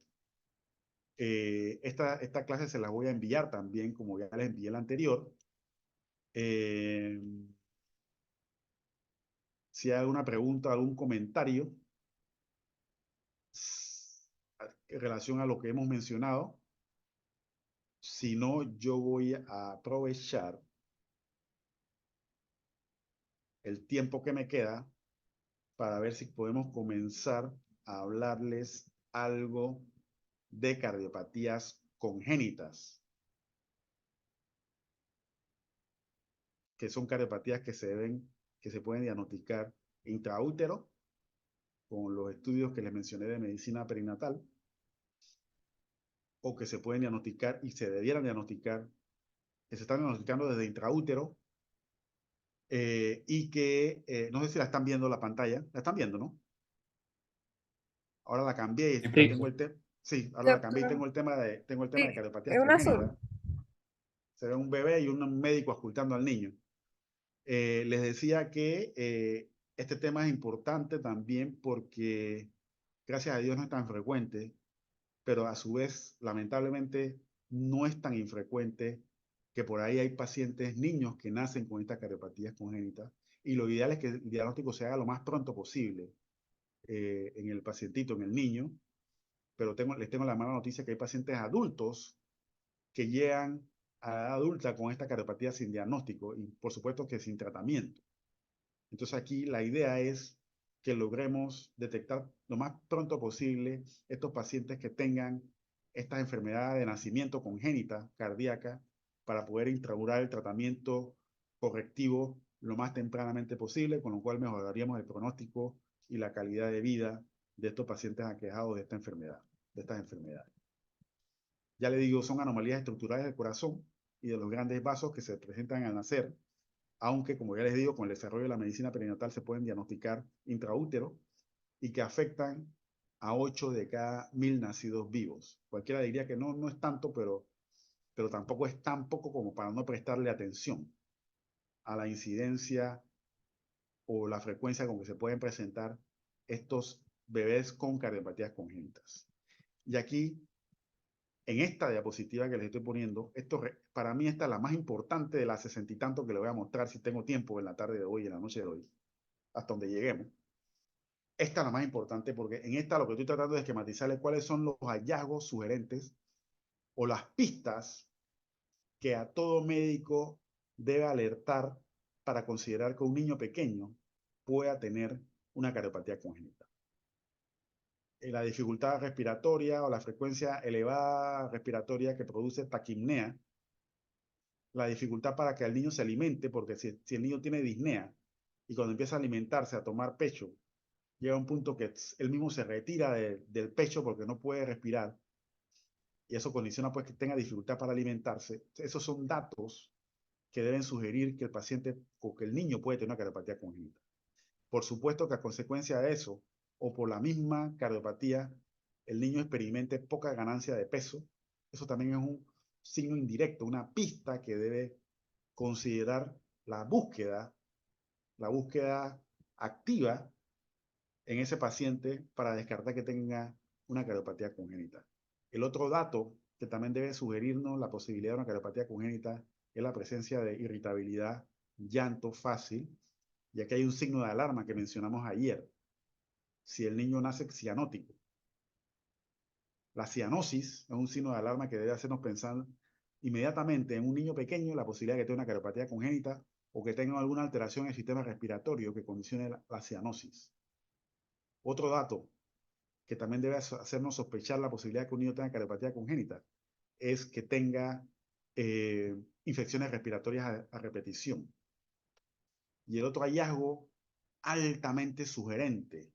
Esta clase se las voy a enviar también, como ya les envié la anterior. Si hay alguna pregunta, algún comentario en relación a lo que hemos mencionado, si no, yo voy a aprovechar el tiempo que me queda para ver si podemos comenzar a hablarles algo de cardiopatías congénitas, que son cardiopatías que se pueden diagnosticar intraútero, con los estudios que les mencioné de medicina perinatal, o que se pueden diagnosticar y se debieran diagnosticar, que se están diagnosticando desde intraútero, y que, no sé si la están viendo la pantalla, la están viendo, ¿no? Ahora la cambié y Sí, tengo el tema, sí, ahora la cambié y Doctor, tengo el tema de sí, cardiopatías es un azul. congénitas. Se ve un bebé y un médico ocultando al niño. Les decía que este tema es importante también porque, gracias a Dios, no es tan frecuente, pero a su vez, lamentablemente, no es tan infrecuente que por ahí hay pacientes, niños que nacen con estas cardiopatías congénitas, y lo ideal es que el diagnóstico se haga lo más pronto posible en el pacientito, en el niño, pero les tengo la mala noticia que hay pacientes adultos que llegan a la edad adulta con esta cardiopatía sin diagnóstico y por supuesto que sin tratamiento. Entonces aquí la idea es que logremos detectar lo más pronto posible estos pacientes que tengan estas enfermedades de nacimiento congénita cardíaca para poder instaurar el tratamiento correctivo lo más tempranamente posible, con lo cual mejoraríamos el pronóstico y la calidad de vida de estos pacientes aquejados de esta enfermedad, de estas enfermedades. Ya le digo, son anomalías estructurales del corazón y de los grandes vasos que se presentan al nacer, aunque, como ya les digo, con el desarrollo de la medicina perinatal se pueden diagnosticar intraútero y que afectan a 8 de cada 1000 nacidos vivos. Cualquiera diría que no es tanto, pero tampoco es tan poco como para no prestarle atención a la incidencia o la frecuencia con que se pueden presentar estos bebés con cardiopatías congénitas. Y aquí, en esta diapositiva que les estoy poniendo, para mí esta es la más importante de las 60 y tanto que le voy a mostrar si tengo tiempo en la tarde de hoy, en la noche de hoy, hasta donde lleguemos. Esta es la más importante porque en esta lo que estoy tratando de esquematizarles cuáles son los hallazgos sugerentes o las pistas que a todo médico debe alertar para considerar que un niño pequeño pueda tener una cardiopatía congénita. La dificultad respiratoria o la frecuencia elevada respiratoria que produce taquipnea, la dificultad para que el niño se alimente, porque si el niño tiene disnea y cuando empieza a alimentarse, a tomar pecho, llega a un punto que él mismo se retira del pecho porque no puede respirar, y eso condiciona pues que tenga dificultad para alimentarse. Esos son datos que deben sugerir que el paciente o que el niño puede tener una cardiopatía congénita. Por supuesto que a consecuencia de eso, o por la misma cardiopatía, el niño experimente poca ganancia de peso. Eso también es un signo indirecto, una pista que debe considerar la búsqueda activa en ese paciente para descartar que tenga una cardiopatía congénita. El otro dato que también debe sugerirnos la posibilidad de una cardiopatía congénita es la presencia de irritabilidad, llanto fácil, y aquí hay un signo de alarma que mencionamos ayer. Si el niño nace cianótico. La cianosis es un signo de alarma que debe hacernos pensar inmediatamente en un niño pequeño la posibilidad de que tenga una cardiopatia congénita o que tenga alguna alteración en el sistema respiratorio que condicione la cianosis. Otro dato que también debe hacernos sospechar la posibilidad de que un niño tenga cardiopatía congénita es que tenga infecciones respiratorias a repetición. Y el otro hallazgo altamente sugerente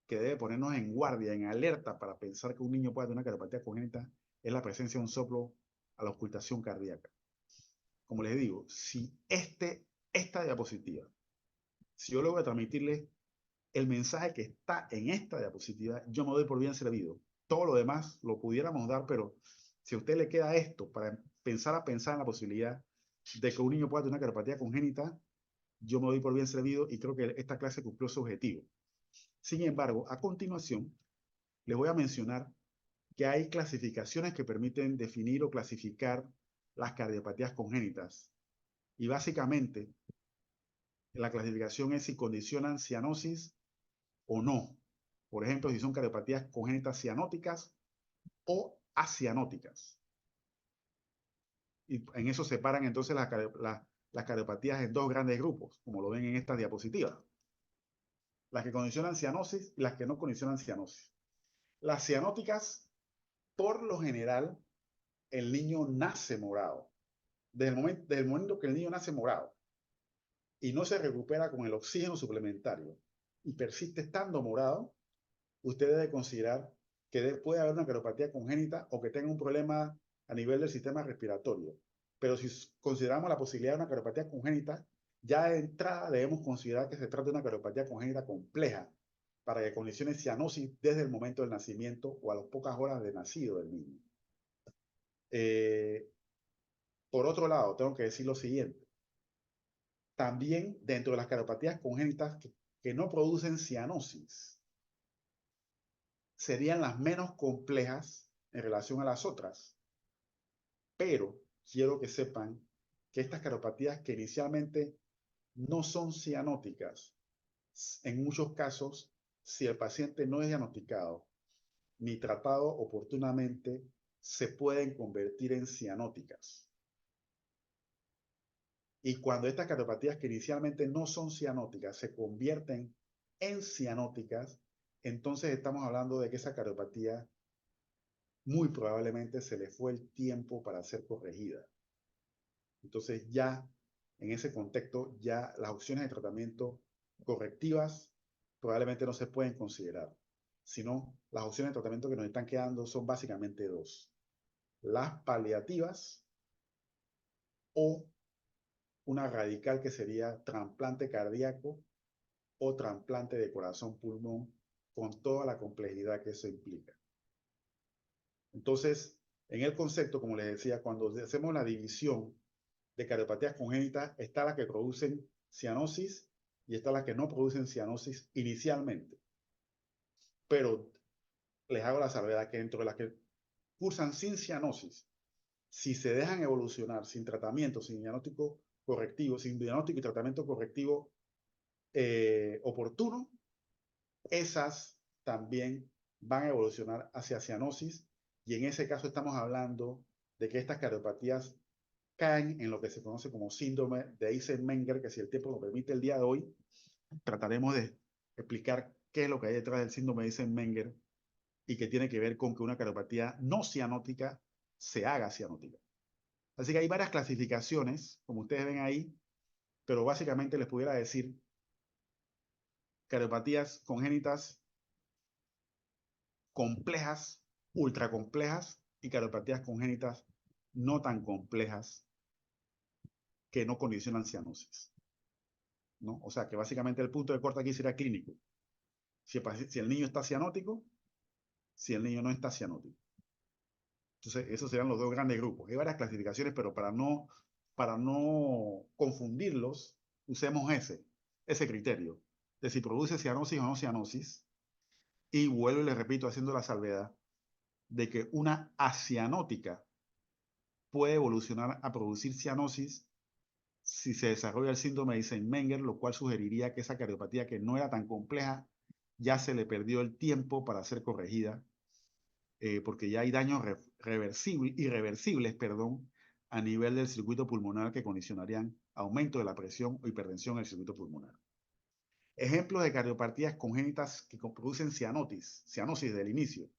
que debe ponernos en guardia, en alerta para pensar que un niño puede tener una cardiopatía congénita es la presencia de un soplo a la ocultación cardíaca. Como les digo, si esta diapositiva, si yo logro transmitirles el mensaje que está en esta diapositiva, yo me doy por bien servido. Todo lo demás lo pudiéramos dar, pero si a usted le queda esto para pensar en la posibilidad de que un niño pueda tener una cardiopatía congénita, yo me doy por bien servido y creo que esta clase cumplió su objetivo. Sin embargo, a continuación, les voy a mencionar que hay clasificaciones que permiten definir o clasificar las cardiopatías congénitas. Y básicamente, la clasificación es si condicionan cianosis o no. Por ejemplo, si son cardiopatías congénitas cianóticas o acianóticas. Y en eso separan entonces las cardiopatías en dos grandes grupos, como lo ven en esta diapositiva. Las que condicionan cianosis y las que no condicionan cianosis. Las cianóticas, por lo general, el niño nace morado. Desde el momento que el niño nace morado y no se recupera con el oxígeno suplementario y persiste estando morado, usted debe considerar que puede haber una cardiopatia congénita o que tenga un problema a nivel del sistema respiratorio. Pero si consideramos la posibilidad de una cardiopatia congénita, ya de entrada debemos considerar que se trata de una cardiopatia congénita compleja para que condicione cianosis desde el momento del nacimiento o a las pocas horas de nacido del niño. Por otro lado, tengo que decir lo siguiente. También dentro de las cardiopatías congénitas que no producen cianosis, serían las menos complejas en relación a las otras. Pero quiero que sepan que estas cardiopatías que inicialmente no son cianóticas, en muchos casos, si el paciente no es diagnosticado ni tratado oportunamente, se pueden convertir en cianóticas. Y cuando estas cardiopatías que inicialmente no son cianóticas se convierten en cianóticas, entonces estamos hablando de que esa cardiopatía muy probablemente se le fue el tiempo para ser corregida. Entonces ya en ese contexto ya las opciones de tratamiento correctivas probablemente no se pueden considerar, sino las opciones de tratamiento que nos están quedando son básicamente dos: las paliativas o una radical que sería trasplante cardíaco o trasplante de corazón-pulmón con toda la complejidad que eso implica. Entonces, en el concepto, como les decía, cuando hacemos la división de cardiopatías congénitas, está las que producen cianosis y está las que no producen cianosis inicialmente. Pero les hago la salvedad que dentro de las que cursan sin cianosis, si se dejan evolucionar sin tratamiento, sin diagnóstico correctivo, sin diagnóstico y tratamiento correctivo oportuno, esas también van a evolucionar hacia cianosis y en ese caso estamos hablando de que estas cardiopatías caen en lo que se conoce como síndrome de Eisenmenger, que si el tiempo lo permite el día de hoy, trataremos de explicar qué es lo que hay detrás del síndrome de Eisenmenger y que tiene que ver con que una cardiopatía no cianótica se haga cianótica. Así que hay varias clasificaciones, como ustedes ven ahí, pero básicamente les pudiera decir cardiopatías congénitas complejas, ultracomplejas y cardiopatías congénitas no tan complejas que no condicionan cianosis, ¿no? O sea que básicamente el punto de corte aquí será clínico. Si el niño está cianótico, si el niño no está cianótico. Entonces, esos serían los dos grandes grupos. Hay varias clasificaciones, pero para no confundirlos, usemos ese criterio de si produce cianosis o no cianosis. Y vuelvo y le repito, haciendo la salvedad de que una acianótica puede evolucionar a producir cianosis si se desarrolla el síndrome de Eisenmenger, lo cual sugeriría que esa cardiopatía, que no era tan compleja, ya se le perdió el tiempo para ser corregida, porque ya hay daños irreversibles, perdón, a nivel del circuito pulmonar que condicionarían aumento de la presión o hipertensión en el circuito pulmonar. Ejemplos de cardiopatías congénitas que producen cianosis del inicio.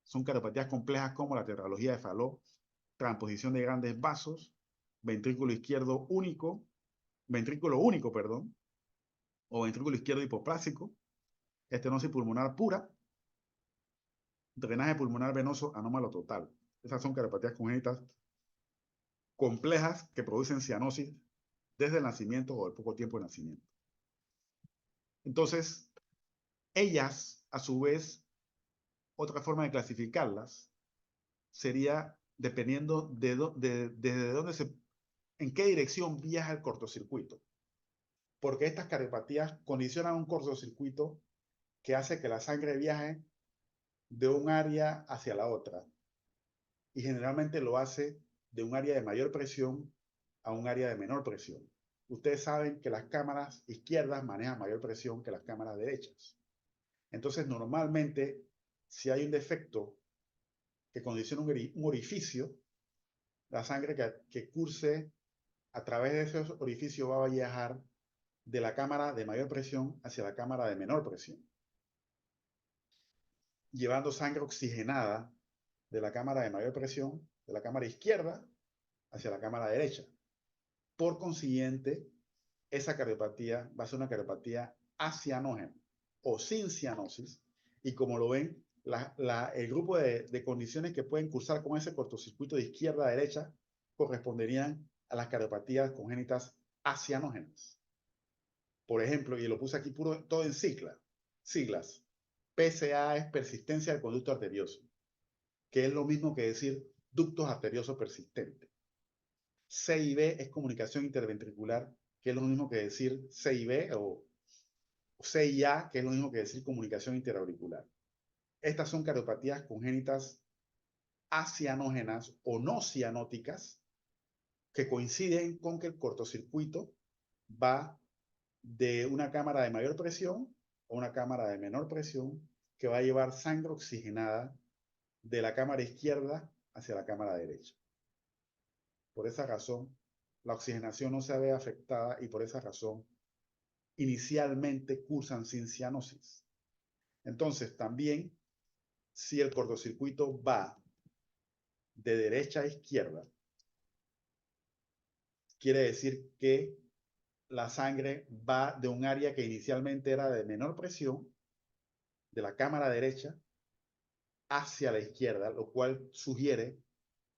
Son cardiopatías complejas como la tetralogía de Fallot, transposición de grandes vasos, ventrículo único, perdón, o ventrículo izquierdo hipoplásico, estenosis pulmonar pura, drenaje pulmonar venoso anómalo total. Esas son cardiopatías congénitas complejas que producen cianosis desde el nacimiento o el poco tiempo de nacimiento. Entonces, ellas, a su vez, otra forma de clasificarlas sería dependiendo desde dónde en qué dirección viaja el cortocircuito. Porque estas cardiopatías condicionan un cortocircuito que hace que la sangre viaje de un área hacia la otra. Y generalmente lo hace de un área de mayor presión a un área de menor presión. Ustedes saben que las cámaras izquierdas manejan mayor presión que las cámaras derechas. Entonces, normalmente, si hay un defecto que condiciona un orificio, la sangre que curse a través de ese orificio va a viajar de la cámara de mayor presión hacia la cámara de menor presión, llevando sangre oxigenada de la cámara de mayor presión, de la cámara izquierda, hacia la cámara derecha. Por consiguiente, esa cardiopatía va a ser una cardiopatía acianógena o sin cianosis, y como lo ven, el grupo de condiciones que pueden cursar con ese cortocircuito de izquierda a derecha corresponderían a las cardiopatías congénitas acianógenas. Por ejemplo, y lo puse aquí todo en siglas. PCA es persistencia del conducto arterioso, que es lo mismo que decir ductos arteriosos persistentes. CIB es comunicación interventricular, que es lo mismo que decir CIB, o CIA, que es lo mismo que decir comunicación interauricular. Estas son cardiopatías congénitas acianógenas o no cianóticas, que coinciden con que el cortocircuito va de una cámara de mayor presión a una cámara de menor presión, que va a llevar sangre oxigenada de la cámara izquierda hacia la cámara derecha. Por esa razón, la oxigenación no se ve afectada, y por esa razón, inicialmente cursan sin cianosis. Entonces, también, si el cortocircuito va de derecha a izquierda, quiere decir que la sangre va de un área que inicialmente era de menor presión, de la cámara derecha, hacia la izquierda, lo cual sugiere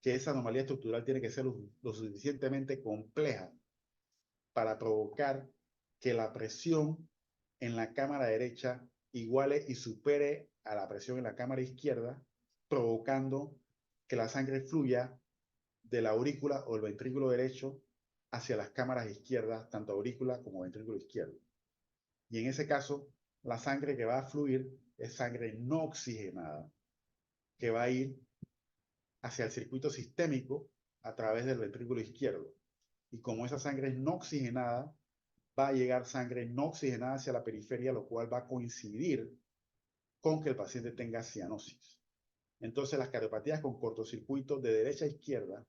que esa anomalía estructural tiene que ser lo suficientemente compleja para provocar que la presión en la cámara derecha iguale y supere a la presión en la cámara izquierda, provocando que la sangre fluya de la aurícula o el ventrículo derecho hacia las cámaras izquierdas, tanto aurícula como ventrículo izquierdo. Y en ese caso, la sangre que va a fluir es sangre no oxigenada, que va a ir hacia el circuito sistémico a través del ventrículo izquierdo. Y como esa sangre es no oxigenada, va a llegar sangre no oxigenada hacia la periferia, lo cual va a coincidir con que el paciente tenga cianosis. Entonces, las cardiopatías con cortocircuito de derecha a izquierda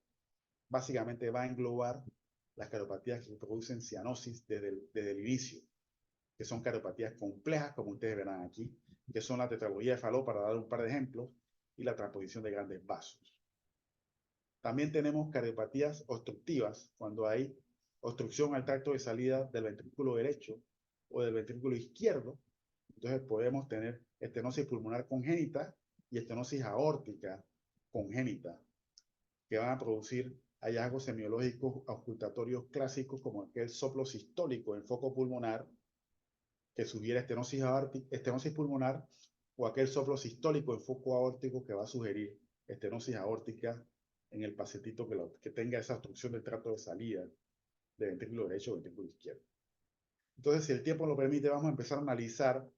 básicamente va a englobar las cardiopatías que producen cianosis desde el inicio, que son cardiopatías complejas, como ustedes verán aquí, que son la tetralogía de Fallot, para dar un par de ejemplos, y la transposición de grandes vasos. También tenemos cardiopatías obstructivas, cuando hay obstrucción al tracto de salida del ventrículo derecho o del ventrículo izquierdo. Entonces podemos tener estenosis pulmonar congénita y estenosis aórtica congénita, que van a producir hallazgos semiológicos auscultatorios clásicos, como aquel soplo sistólico en foco pulmonar, que sugiere estenosis pulmonar, o aquel soplo sistólico en foco aórtico, que va a sugerir estenosis aórtica en el pacientito que tenga esa obstrucción del tracto de salida de ventrículo derecho o ventrículo izquierdo. Entonces, si el tiempo lo permite, vamos a empezar a analizar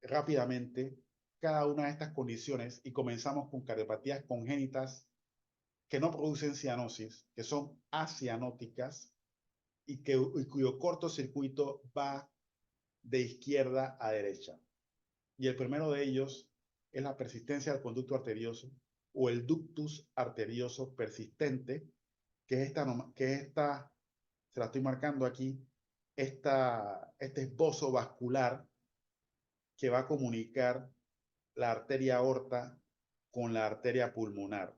rápidamente cada una de estas condiciones, y comenzamos con cardiopatías congénitas que no producen cianosis, que son acianóticas y cuyo cortocircuito va de izquierda a derecha. Y el primero de ellos es la persistencia del conducto arterioso o el ductus arterioso persistente, que es esta, se la estoy marcando aquí, este esbozo vascular que va a comunicar la arteria aorta con la arteria pulmonar.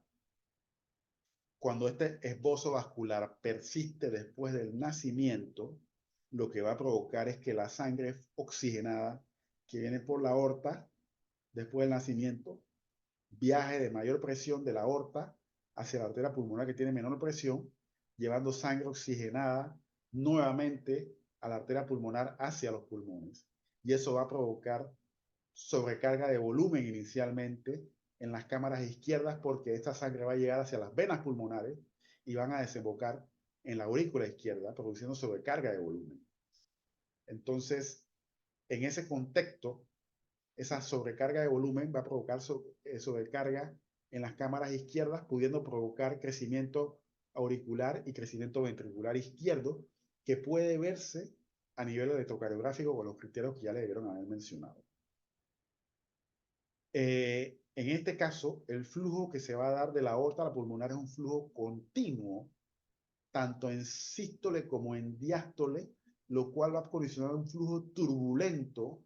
Cuando este esbozo vascular persiste después del nacimiento, lo que va a provocar es que la sangre oxigenada que viene por la aorta después del nacimiento viaje de mayor presión de la aorta hacia la arteria pulmonar que tiene menor presión, llevando sangre oxigenada nuevamente a la arteria pulmonar hacia los pulmones. Y eso va a provocar sobrecarga de volumen inicialmente en las cámaras izquierdas porque esta sangre va a llegar hacia las venas pulmonares y van a desembocar en la aurícula izquierda, produciendo sobrecarga de volumen. Entonces, en ese contexto, esa sobrecarga de volumen va a provocar sobrecarga en las cámaras izquierdas, pudiendo provocar crecimiento auricular y crecimiento ventricular izquierdo, que puede verse a nivel electrocardiográfico con los criterios que ya le debieron haber mencionado. En este caso, el flujo que se va a dar de la aorta a la pulmonar es un flujo continuo, tanto en sístole como en diástole, lo cual va a condicionar un flujo turbulento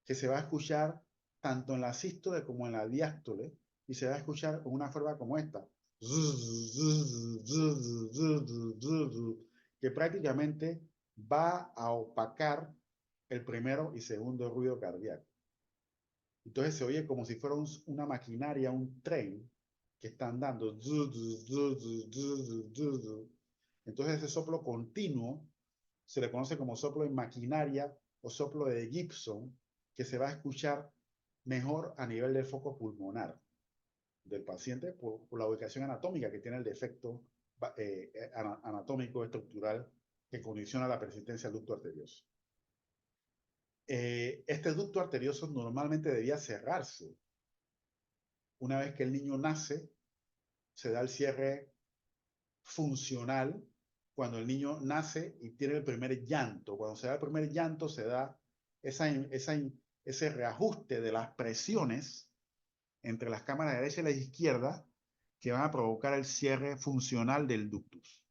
que se va a escuchar tanto en la sístole como en la diástole, y se va a escuchar con una forma como esta, que prácticamente va a opacar el primero y segundo ruido cardíaco. Entonces se oye como si fuera una maquinaria, un tren que está andando. Entonces ese soplo continuo se le conoce como soplo en maquinaria o soplo de Gibson, que se va a escuchar mejor a nivel del foco pulmonar del paciente por la ubicación anatómica que tiene el defecto anatómico estructural que condiciona la persistencia del ducto arterioso. Este ducto arterioso normalmente debía cerrarse. Una vez que el niño nace, se da el cierre funcional cuando el niño nace y tiene el primer llanto. Cuando se da el primer llanto, se da ese reajuste de las presiones entre las cámaras derecha y la izquierda que van a provocar el cierre funcional del ductus.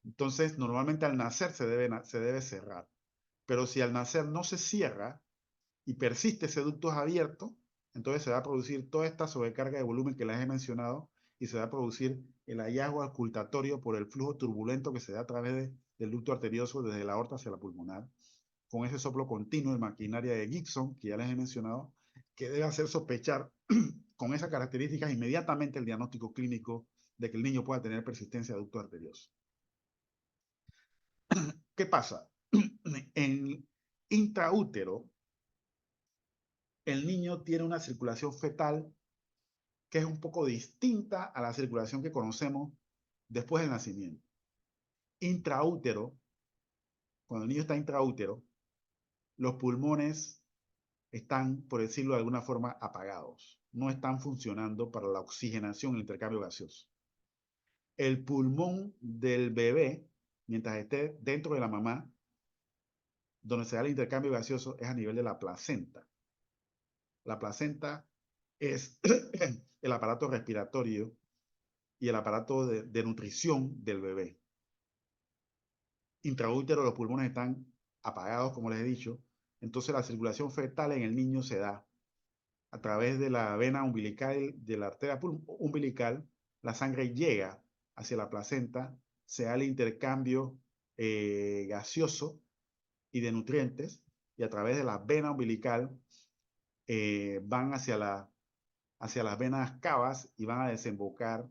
Entonces, normalmente al nacer se debe cerrar. Pero si al nacer no se cierra y persiste ese ductus abierto, entonces se va a producir toda esta sobrecarga de volumen que les he mencionado y se va a producir el hallazgo auscultatorio por el flujo turbulento que se da a través del ducto arterioso desde la aorta hacia la pulmonar, con ese soplo continuo de maquinaria de Gibson, que ya les he mencionado, que debe hacer sospechar con esas características inmediatamente el diagnóstico clínico de que el niño pueda tener persistencia de ducto arterioso. ¿Qué pasa? En intraútero, el niño tiene una circulación fetal que es un poco distinta a la circulación que conocemos después del nacimiento. Intraútero, cuando el niño está intraútero, los pulmones están, por decirlo de alguna forma, apagados. No están funcionando para la oxigenación y el intercambio gaseoso. El pulmón del bebé, mientras esté dentro de la mamá, donde se da el intercambio gaseoso, es a nivel de la placenta. La placenta es el aparato respiratorio y el aparato de nutrición del bebé. Intraútero, los pulmones están apagados, como les he dicho. Entonces la circulación fetal en el niño se da a través de la vena umbilical, de la arteria umbilical. La sangre llega hacia la placenta, se da el intercambio gaseoso y de nutrientes, y a través de la vena umbilical van hacia las venas cavas y van a desembocar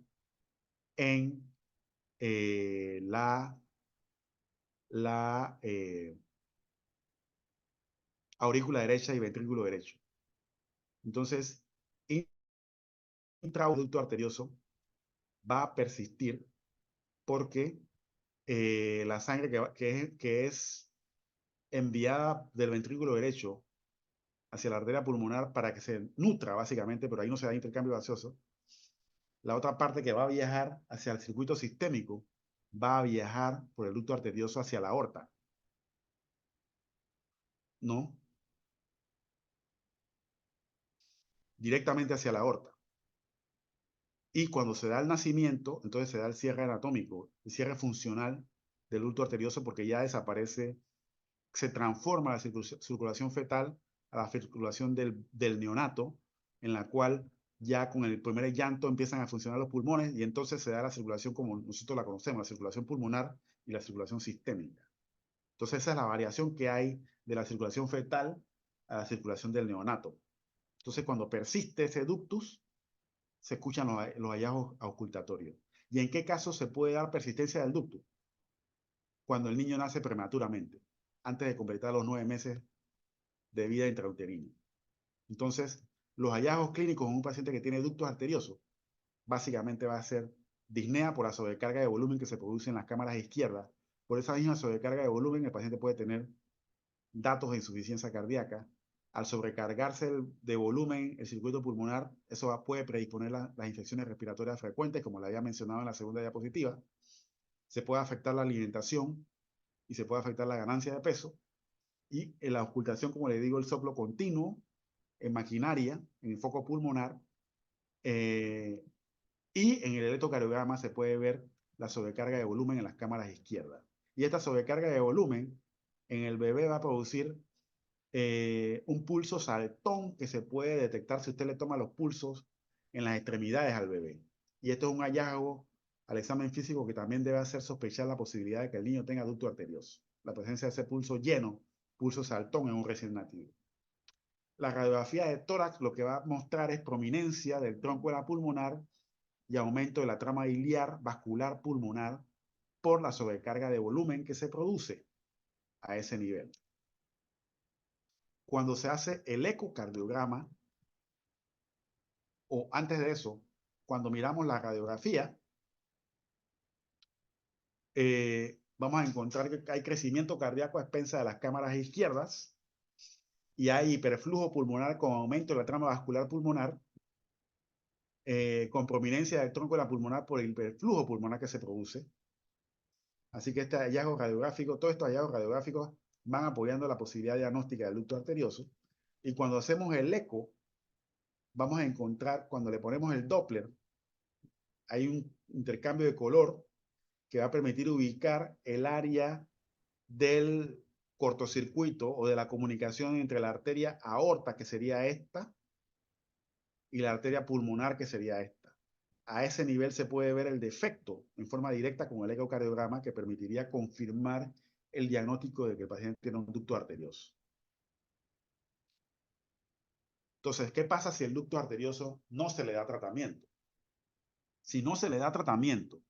en la aurícula derecha y ventrículo derecho. Entonces, intraducto arterioso va a persistir porque la sangre que es enviada del ventrículo derecho hacia la arteria pulmonar para que se nutra básicamente, pero ahí no se da intercambio gaseoso, La otra parte que va a viajar hacia el circuito sistémico va a viajar por el ducto arterioso hacia la aorta. ¿No? Directamente hacia la aorta. Y cuando se da el nacimiento, entonces se da el cierre anatómico, el cierre funcional del ducto arterioso porque ya desaparece, se transforma la circulación fetal a la circulación del neonato, en la cual ya con el primer llanto empiezan a funcionar los pulmones y entonces se da la circulación como nosotros la conocemos, la circulación pulmonar y la circulación sistémica. Entonces esa es la variación que hay de la circulación fetal a la circulación del neonato. Entonces cuando persiste ese ductus, se escuchan los hallazgos auscultatorios. ¿Y en qué caso se puede dar persistencia del ductus? Cuando el niño nace prematuramente, antes de completar los 9 meses de vida intrauterina. Entonces, los hallazgos clínicos en un paciente que tiene ductus arteriosos, básicamente va a ser disnea por la sobrecarga de volumen que se produce en las cámaras izquierdas. Por esa misma sobrecarga de volumen, el paciente puede tener datos de insuficiencia cardíaca. Al sobrecargarse de volumen el circuito pulmonar, eso puede predisponer las infecciones respiratorias frecuentes, como la había mencionado en la segunda diapositiva. Se puede afectar la alimentación y se puede afectar la ganancia de peso. Y en la auscultación, como le digo, el soplo continuo en maquinaria, en el foco pulmonar, y en el electrocardiograma se puede ver la sobrecarga de volumen en las cámaras izquierdas. Y esta sobrecarga de volumen en el bebé va a producir un pulso saltón que se puede detectar si usted le toma los pulsos en las extremidades al bebé. Y esto es un hallazgo al examen físico que también debe hacer sospechar la posibilidad de que el niño tenga ducto arterioso. La presencia de ese pulso lleno, pulso saltón en un recién nacido. La radiografía de tórax lo que va a mostrar es prominencia del tronco de la pulmonar y aumento de la trama iliar vascular pulmonar por la sobrecarga de volumen que se produce a ese nivel. Cuando se hace el ecocardiograma, o antes de eso, cuando miramos la radiografía, vamos a encontrar que hay crecimiento cardíaco a expensas de las cámaras izquierdas y hay hiperflujo pulmonar con aumento de la trama vascular pulmonar, con prominencia del tronco de la pulmonar por el hiperflujo pulmonar que se produce. Así que este hallazgo radiográfico, todos estos hallazgos radiográficos van apoyando la posibilidad diagnóstica del ducto arterioso. Y cuando hacemos el eco, vamos a encontrar, cuando le ponemos el Doppler, hay un intercambio de color que va a permitir ubicar el área del cortocircuito o de la comunicación entre la arteria aorta, que sería esta, y la arteria pulmonar, que sería esta. A ese nivel se puede ver el defecto en forma directa con el ecocardiograma que permitiría confirmar el diagnóstico de que el paciente tiene un ducto arterioso. Entonces, ¿qué pasa si el ducto arterioso no se le da tratamiento? Si no se le da tratamiento,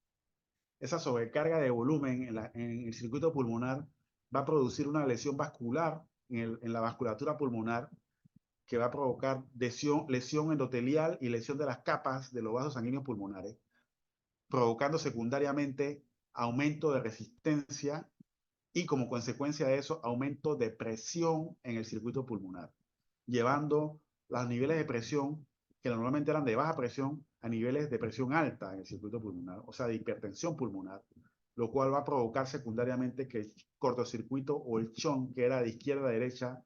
esa sobrecarga de volumen en el circuito pulmonar va a producir una lesión vascular en la vasculatura pulmonar que va a provocar lesión endotelial y lesión de las capas de los vasos sanguíneos pulmonares, provocando secundariamente aumento de resistencia y como consecuencia de eso aumento de presión en el circuito pulmonar, llevando los niveles de presión que normalmente eran de baja presión a niveles de presión alta en el circuito pulmonar, o sea, de hipertensión pulmonar, lo cual va a provocar secundariamente que el cortocircuito o el shunt, que era de izquierda a derecha,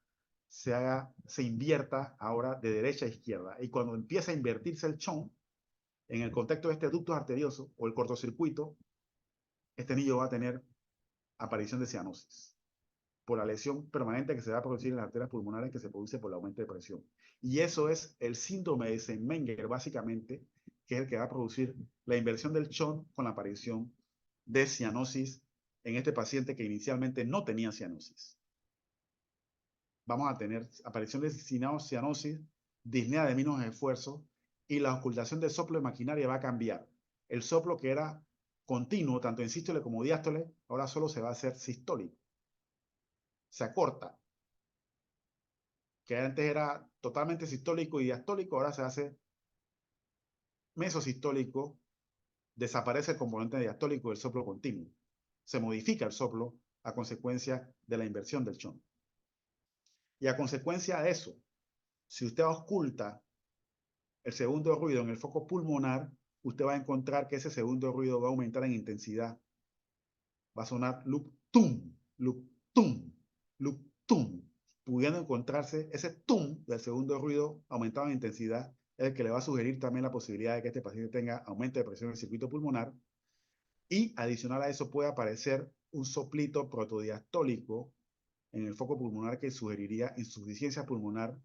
se invierta ahora de derecha a izquierda. Y cuando empieza a invertirse el shunt, en el contexto de este ducto arterioso o el cortocircuito, este niño va a tener aparición de cianosis por la lesión permanente que se va a producir en las arterias pulmonares que se produce por el aumento de presión. Y eso es el síndrome de Eisenmenger, básicamente, que es el que va a producir la inversión del shunt con la aparición de cianosis en este paciente que inicialmente no tenía cianosis. Vamos a tener aparición de cianosis, disnea de mínimos esfuerzos y la ocultación del soplo de maquinaria va a cambiar. El soplo que era continuo, tanto en sístole como diástole, ahora solo se va a hacer sistólico. Se acorta, que antes era totalmente sistólico y diastólico, ahora se hace mesosistólico, desaparece el componente diastólico del soplo continuo. Se modifica el soplo a consecuencia de la inversión del shunt. Y a consecuencia de eso, si usted ausculta el segundo ruido en el foco pulmonar, usted va a encontrar que ese segundo ruido va a aumentar en intensidad. Va a sonar loop tum, loop tum, loop tum, pudiendo encontrarse ese tum del segundo ruido aumentado en intensidad, es el que le va a sugerir también la posibilidad de que este paciente tenga aumento de presión en el circuito pulmonar, y adicional a eso puede aparecer un soplito protodiastólico en el foco pulmonar que sugeriría insuficiencia pulmonar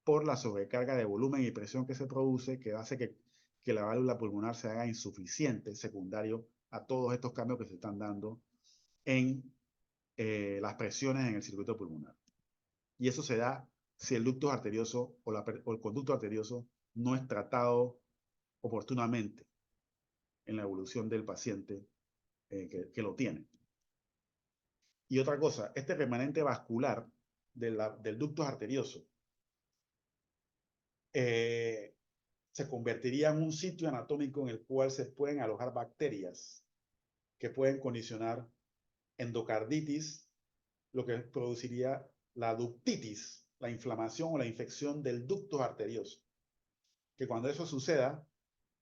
por la sobrecarga de volumen y presión que se produce, que hace que la válvula pulmonar se haga insuficiente, secundario a todos estos cambios que se están dando en las presiones en el circuito pulmonar. Y eso se da si el ducto arterioso o el conducto arterioso no es tratado oportunamente en la evolución del paciente que lo tiene. Y otra cosa, este remanente vascular del ducto arterioso se convertiría en un sitio anatómico en el cual se pueden alojar bacterias que pueden condicionar endocarditis, lo que produciría la ductitis, la inflamación o la infección del ducto arterioso, que cuando eso suceda,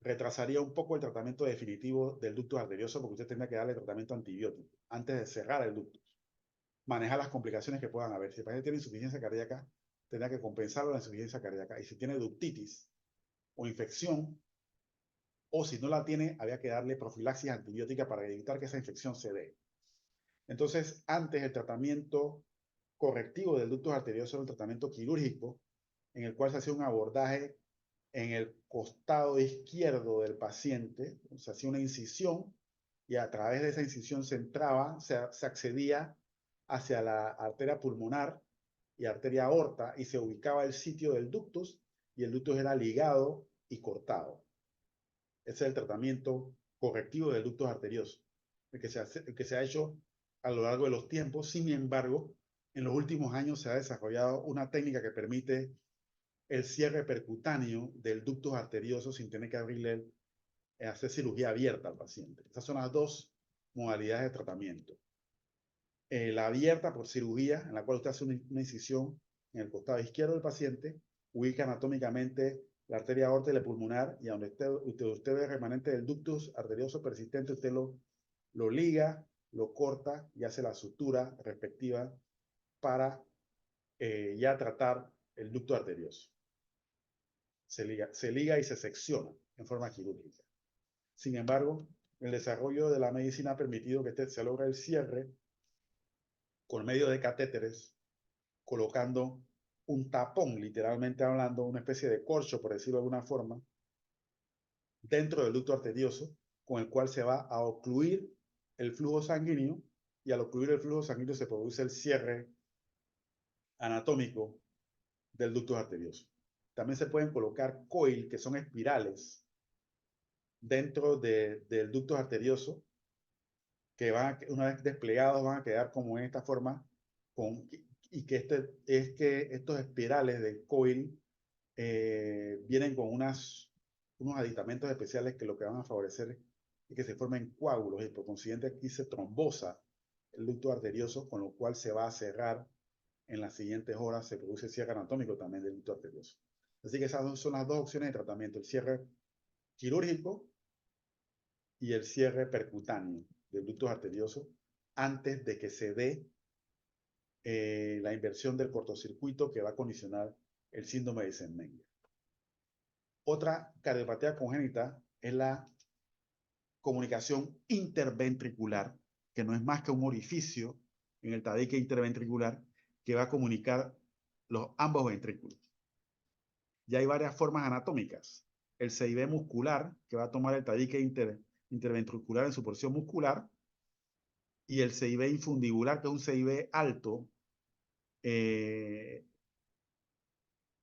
retrasaría un poco el tratamiento definitivo del ducto arterioso, porque usted tendría que darle tratamiento antibiótico antes de cerrar el ducto. Manejar las complicaciones que puedan haber. Si el paciente tiene insuficiencia cardíaca, tendrá que compensarlo la insuficiencia cardíaca. Y si tiene ductitis o infección, o si no la tiene, había que darle profilaxis antibiótica para evitar que esa infección se dé. Entonces, antes el tratamiento correctivo del ducto arterioso era un tratamiento quirúrgico, en el cual se hacía un abordaje en el costado izquierdo del paciente, se hacía una incisión y a través de esa incisión se entraba, se accedía hacia la arteria pulmonar y arteria aorta y se ubicaba el sitio del ductus y el ductus era ligado y cortado. Ese es el tratamiento correctivo del ductus arterioso, el que se ha hecho a lo largo de los tiempos. Sin embargo, en los últimos años se ha desarrollado una técnica que permite el cierre percutáneo del ductus arterioso sin tener que abrirle, hacer cirugía abierta al paciente. Esas son las dos modalidades de tratamiento. La abierta por cirugía, en la cual usted hace una incisión en el costado izquierdo del paciente, ubica anatómicamente la arteria aorta y la pulmonar, y donde usted ve el remanente del ductus arterioso persistente, usted lo liga, lo corta y hace la sutura respectiva para ya tratar el ducto arterioso. Se liga y se secciona en forma quirúrgica. Sin embargo, el desarrollo de la medicina ha permitido que se logre el cierre con medio de catéteres, colocando un tapón, literalmente hablando, una especie de corcho, por decirlo de alguna forma, dentro del ducto arterioso, con el cual se va a ocluir el flujo sanguíneo, y al ocluir el flujo sanguíneo se produce el cierre anatómico del ducto arterioso. También se pueden colocar coil, que son espirales, dentro del ducto arterioso, que una vez desplegados van a quedar como en esta forma, y que estos espirales de coil vienen con unos aditamentos especiales que lo que van a favorecer es que se formen coágulos, y por consiguiente aquí se trombosa el ducto arterioso, con lo cual se va a cerrar en las siguientes horas, se produce cierre anatómico también del ducto arterioso. Así que esas son las dos opciones de tratamiento: el cierre quirúrgico y el cierre percutáneo del ducto arterioso antes de que se dé la inversión del cortocircuito que va a condicionar el síndrome de Eisenmenger. Otra cardiopatía congénita es la comunicación interventricular, que no es más que un orificio en el tabique interventricular que va a comunicar ambos ventrículos. Ya hay varias formas anatómicas. El CIB muscular, que va a tomar el tabique interventricular en su porción muscular, y el CIB infundibular, que es un CIB alto,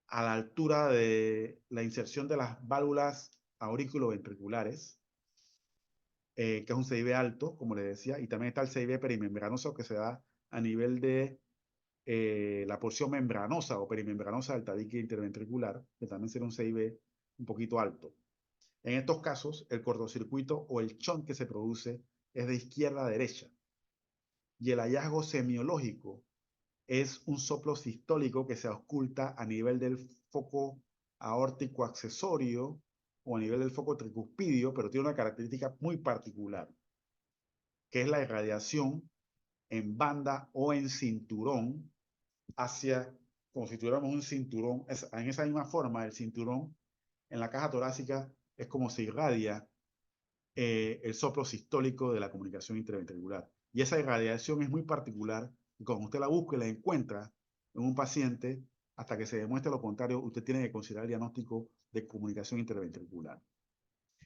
a la altura de la inserción de las válvulas aurículo-ventriculares, que es un CIB alto, como les decía, y también está el CIB perimembranoso, que se da a nivel de la porción membranosa o perimembranosa del tabique interventricular, que también será un CIB un poquito alto. En estos casos, el cortocircuito o el shunt que se produce es de izquierda a derecha, y el hallazgo semiológico es un soplo sistólico que se oculta a nivel del foco aórtico accesorio o a nivel del foco tricuspidio, pero tiene una característica muy particular, que es la irradiación en banda o en cinturón hacia, como si tuviéramos un cinturón, en esa misma forma, el cinturón en la caja torácica es como se irradia el soplo sistólico de la comunicación interventricular. Y esa irradiación es muy particular, y cuando usted la busca y la encuentra en un paciente, hasta que se demuestre lo contrario, usted tiene que considerar el diagnóstico de comunicación interventricular.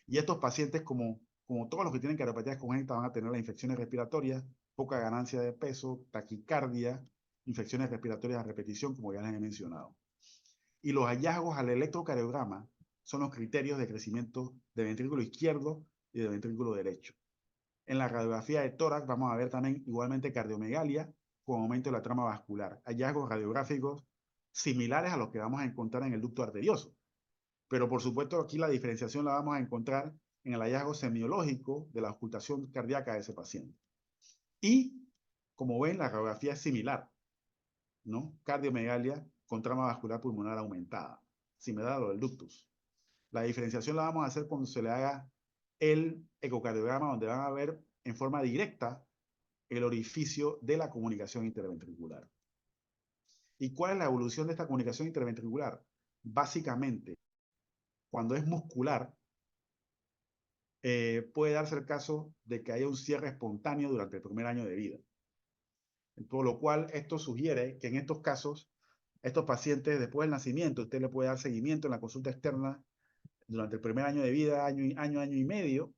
Y estos pacientes, como todos los que tienen cardiopatías congénitas, van a tener las infecciones respiratorias, poca ganancia de peso, taquicardia, infecciones respiratorias a repetición, como ya les he mencionado. Y los hallazgos al electrocardiograma son los criterios de crecimiento de ventrículo izquierdo y de ventrículo derecho. En la radiografía de tórax vamos a ver también igualmente cardiomegalia con aumento de la trama vascular. Hallazgos radiográficos similares a los que vamos a encontrar en el ducto arterioso. Pero por supuesto aquí la diferenciación la vamos a encontrar en el hallazgo semiológico de la ocultación cardíaca de ese paciente. Y, como ven, la radiografía es similar, ¿no? Cardiomegalia con trama vascular pulmonar aumentada, similar a lo del ductus. La diferenciación la vamos a hacer cuando se le haga el ecocardiograma, donde van a ver en forma directa el orificio de la comunicación interventricular. ¿Y cuál es la evolución de esta comunicación interventricular? Básicamente, cuando es muscular, puede darse el caso de que haya un cierre espontáneo durante el primer año de vida. Por lo cual, esto sugiere que en estos casos, estos pacientes, después del nacimiento, usted le puede dar seguimiento en la consulta externa durante el primer año de vida, año y medio,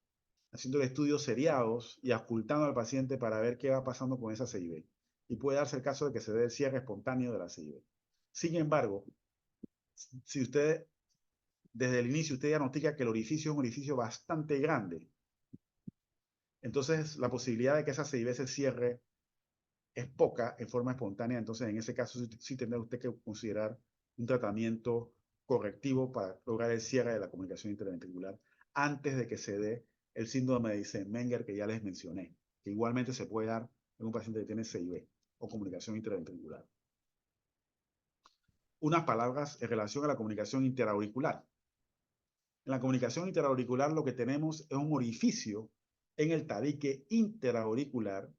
haciendo estudios seriados y auscultando al paciente para ver qué va pasando con esa CIB. Y puede darse el caso de que se dé el cierre espontáneo de la CIB. Sin embargo, si usted, desde el inicio, usted diagnostica que el orificio es un orificio bastante grande, entonces la posibilidad de que esa CIB se cierre es poca en forma espontánea. Entonces, en ese caso, sí tendrá usted que considerar un tratamiento correctivo para lograr el cierre de la comunicación interventricular antes de que se dé el síndrome de Eisenmenger que ya les mencioné, que igualmente se puede dar en un paciente que tiene CIB o comunicación interventricular. Unas palabras en relación a la comunicación interauricular. En la comunicación interauricular lo que tenemos es un orificio en el tabique interauricular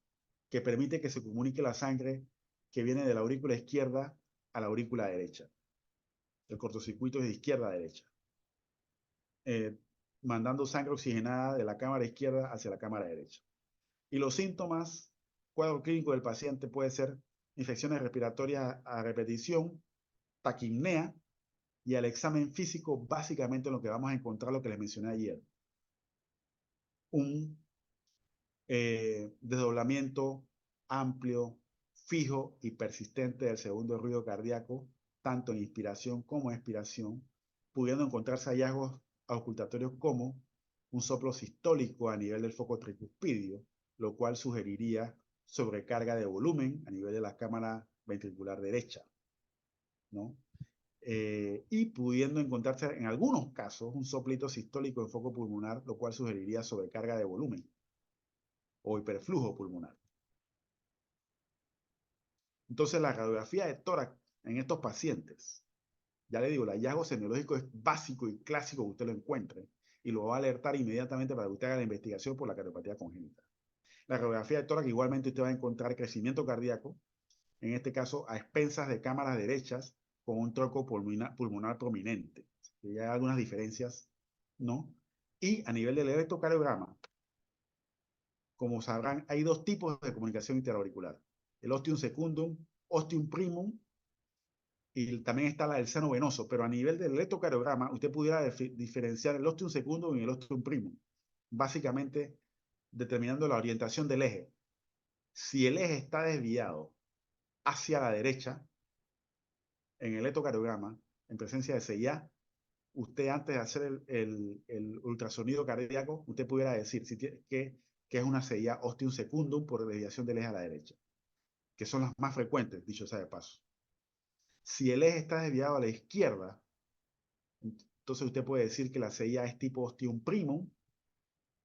que permite que se comunique la sangre que viene de la aurícula izquierda a la aurícula derecha. El cortocircuito es de izquierda a derecha. Mandando sangre oxigenada de la cámara izquierda hacia la cámara derecha. Y los síntomas, cuadro clínico del paciente puede ser infecciones respiratorias a repetición, taquipnea, y al examen físico, básicamente lo que vamos a encontrar, lo que les mencioné ayer. Un desdoblamiento amplio, fijo y persistente del segundo ruido cardíaco, tanto en inspiración como expiración, pudiendo encontrarse hallazgos auscultatorios como un soplo sistólico a nivel del foco tricuspidio, lo cual sugeriría sobrecarga de volumen a nivel de la cámara ventricular derecha, ¿no? Y pudiendo encontrarse en algunos casos un soplito sistólico en foco pulmonar, lo cual sugeriría sobrecarga de volumen o hiperflujo pulmonar. Entonces, la radiografía de tórax en estos pacientes, ya le digo, el hallazgo semiológico es básico y clásico que usted lo encuentre y lo va a alertar inmediatamente para que usted haga la investigación por la cardiopatía congénita. La radiografía de tórax igualmente usted va a encontrar crecimiento cardíaco, en este caso a expensas de cámaras derechas con un tronco pulmonar prominente. Y hay algunas diferencias, ¿no? Y a nivel del electrocardiograma, como sabrán, hay dos tipos de comunicación interauricular. El ostium secundum, ostium primum, y también está la del seno venoso, pero a nivel del electrocardiograma, usted pudiera diferenciar el ostium secundum y el ostium primum, básicamente determinando la orientación del eje. Si el eje está desviado hacia la derecha, en el electrocardiograma, en presencia de CIA, usted antes de hacer el ultrasonido cardíaco, usted pudiera decir que es una CIA ostium secundum por desviación del eje a la derecha, que son las más frecuentes, dicho sea de paso. Si el eje está desviado a la izquierda, entonces usted puede decir que la CIA es tipo ostium primum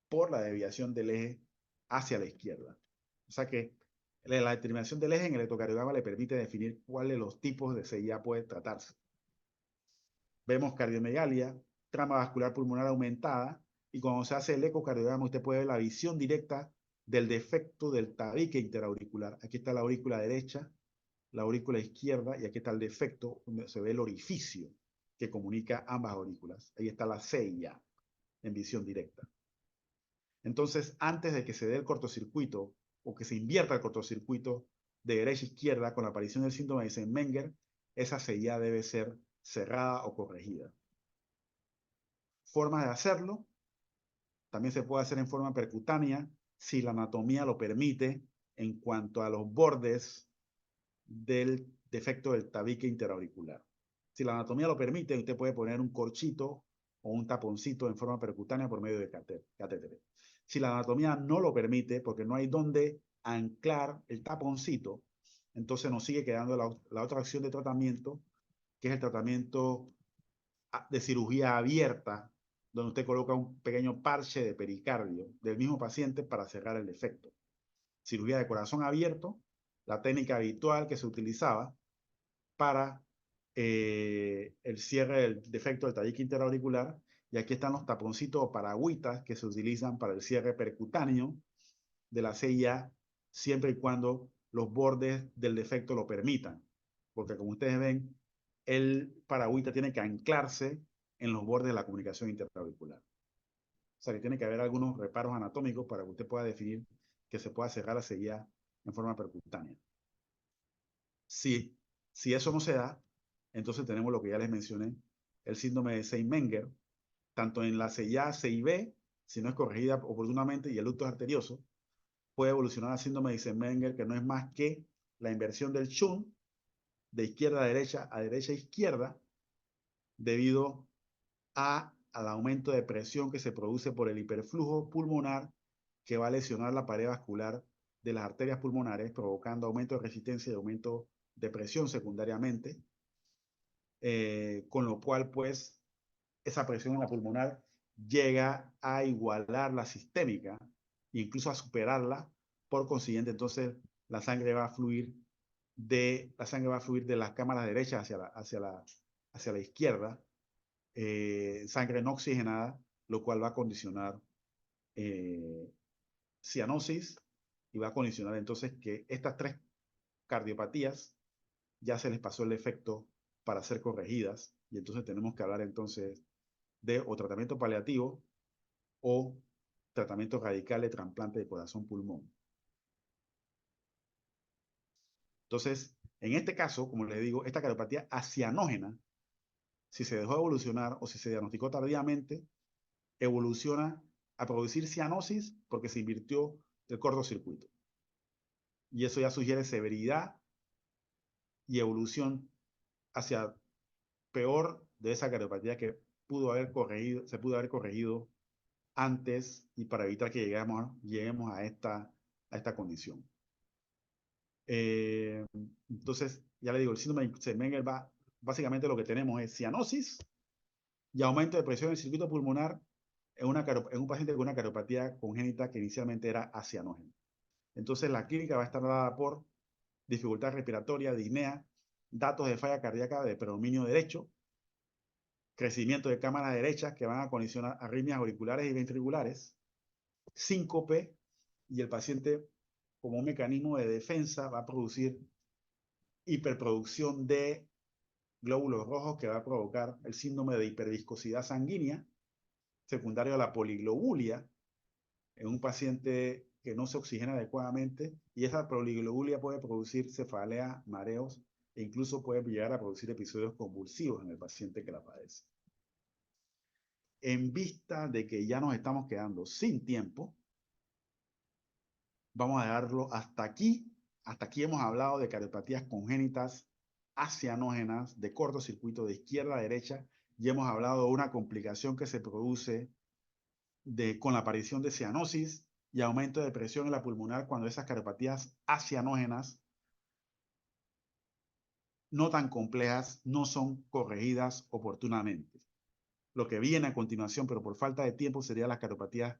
por la desviación del eje hacia la izquierda. O sea que la determinación del eje en el electrocardiograma le permite definir cuál de los tipos de CIA puede tratarse. Vemos cardiomegalia, trama vascular pulmonar aumentada, y cuando se hace el ecocardiograma usted puede ver la visión directa del defecto del tabique interauricular. Aquí está la aurícula derecha, la aurícula izquierda, y aquí está el defecto donde se ve el orificio que comunica ambas aurículas. Ahí está la CIA en visión directa. Entonces, antes de que se dé el cortocircuito o que se invierta el cortocircuito de derecha a izquierda con la aparición del síndrome de Eisenmenger, esa CIA debe ser cerrada o corregida. Formas de hacerlo, también se puede hacer en forma percutánea si la anatomía lo permite en cuanto a los bordes del defecto del tabique interauricular. Si la anatomía lo permite, usted puede poner un corchito o un taponcito en forma percutánea por medio de catéteres. Si la anatomía no lo permite, porque no hay dónde anclar el taponcito, entonces nos sigue quedando la otra opción de tratamiento, que es el tratamiento de cirugía abierta, donde usted coloca un pequeño parche de pericardio del mismo paciente para cerrar el defecto. Cirugía de corazón abierto, la técnica habitual que se utilizaba para el cierre del defecto del tabique interauricular, y aquí están los taponcitos o paragüitas que se utilizan para el cierre percutáneo de la CIA, siempre y cuando los bordes del defecto lo permitan, porque como ustedes ven, el paragüita tiene que anclarse en los bordes de la comunicación interauricular. O sea que tiene que haber algunos reparos anatómicos para que usted pueda definir que se pueda cerrar la CIA en forma percutánea. Si eso no se da, entonces tenemos lo que ya les mencioné, el síndrome de Eisenmenger, tanto en la CIA, CIB, si no es corregida oportunamente, y el ducto arterioso, puede evolucionar al síndrome de Eisenmenger, que no es más que la inversión del shunt de izquierda a derecha a izquierda, debido al aumento de presión que se produce por el hiperflujo pulmonar, que va a lesionar la pared vascular de las arterias pulmonares, provocando aumento de resistencia y aumento de presión secundariamente, con lo cual pues esa presión en la pulmonar llega a igualar la sistémica, incluso a superarla. Por consiguiente, entonces la sangre va a fluir de las cámaras derechas hacia la izquierda, sangre no oxigenada, lo cual va a condicionar cianosis, y va a condicionar entonces que estas tres cardiopatías ya se les pasó el efecto para ser corregidas, y entonces tenemos que hablar entonces de o tratamiento paliativo o tratamiento radical de trasplante de corazón-pulmón. Entonces, en este caso, como les digo, esta cardiopatía acianógena, si se dejó de evolucionar o si se diagnosticó tardíamente, evoluciona a producir cianosis porque se invirtió el cortocircuito. Y eso ya sugiere severidad y evolución hacia peor de esa cardiopatía que se pudo haber corregido antes, y para evitar que lleguemos a esta condición. Entonces, ya le digo, el síndrome de Eisenmenger básicamente lo que tenemos es cianosis y aumento de presión en el circuito pulmonar en un paciente con una cardiopatía congénita que inicialmente era acianógena. Entonces, la clínica va a estar dada por dificultad respiratoria, disnea, datos de falla cardíaca de predominio derecho, crecimiento de cámaras derechas que van a condicionar arritmias auriculares y ventriculares, síncope, y el paciente, como un mecanismo de defensa, va a producir hiperproducción de glóbulos rojos, que va a provocar el síndrome de hiperviscosidad sanguínea, secundario a la poliglobulia, en un paciente que no se oxigena adecuadamente, y esa poliglobulia puede producir cefalea, mareos, e incluso puede llegar a producir episodios convulsivos en el paciente que la padece. En vista de que ya nos estamos quedando sin tiempo, vamos a dejarlo hasta aquí. Hasta aquí hemos hablado de cardiopatías congénitas acianógenas de cortocircuito de izquierda a derecha, y hemos hablado de una complicación que se produce con la aparición de cianosis y aumento de presión en la pulmonar cuando esas cardiopatías acianógenas no tan complejas no son corregidas oportunamente. Lo que viene a continuación, pero por falta de tiempo, serían las cardiopatías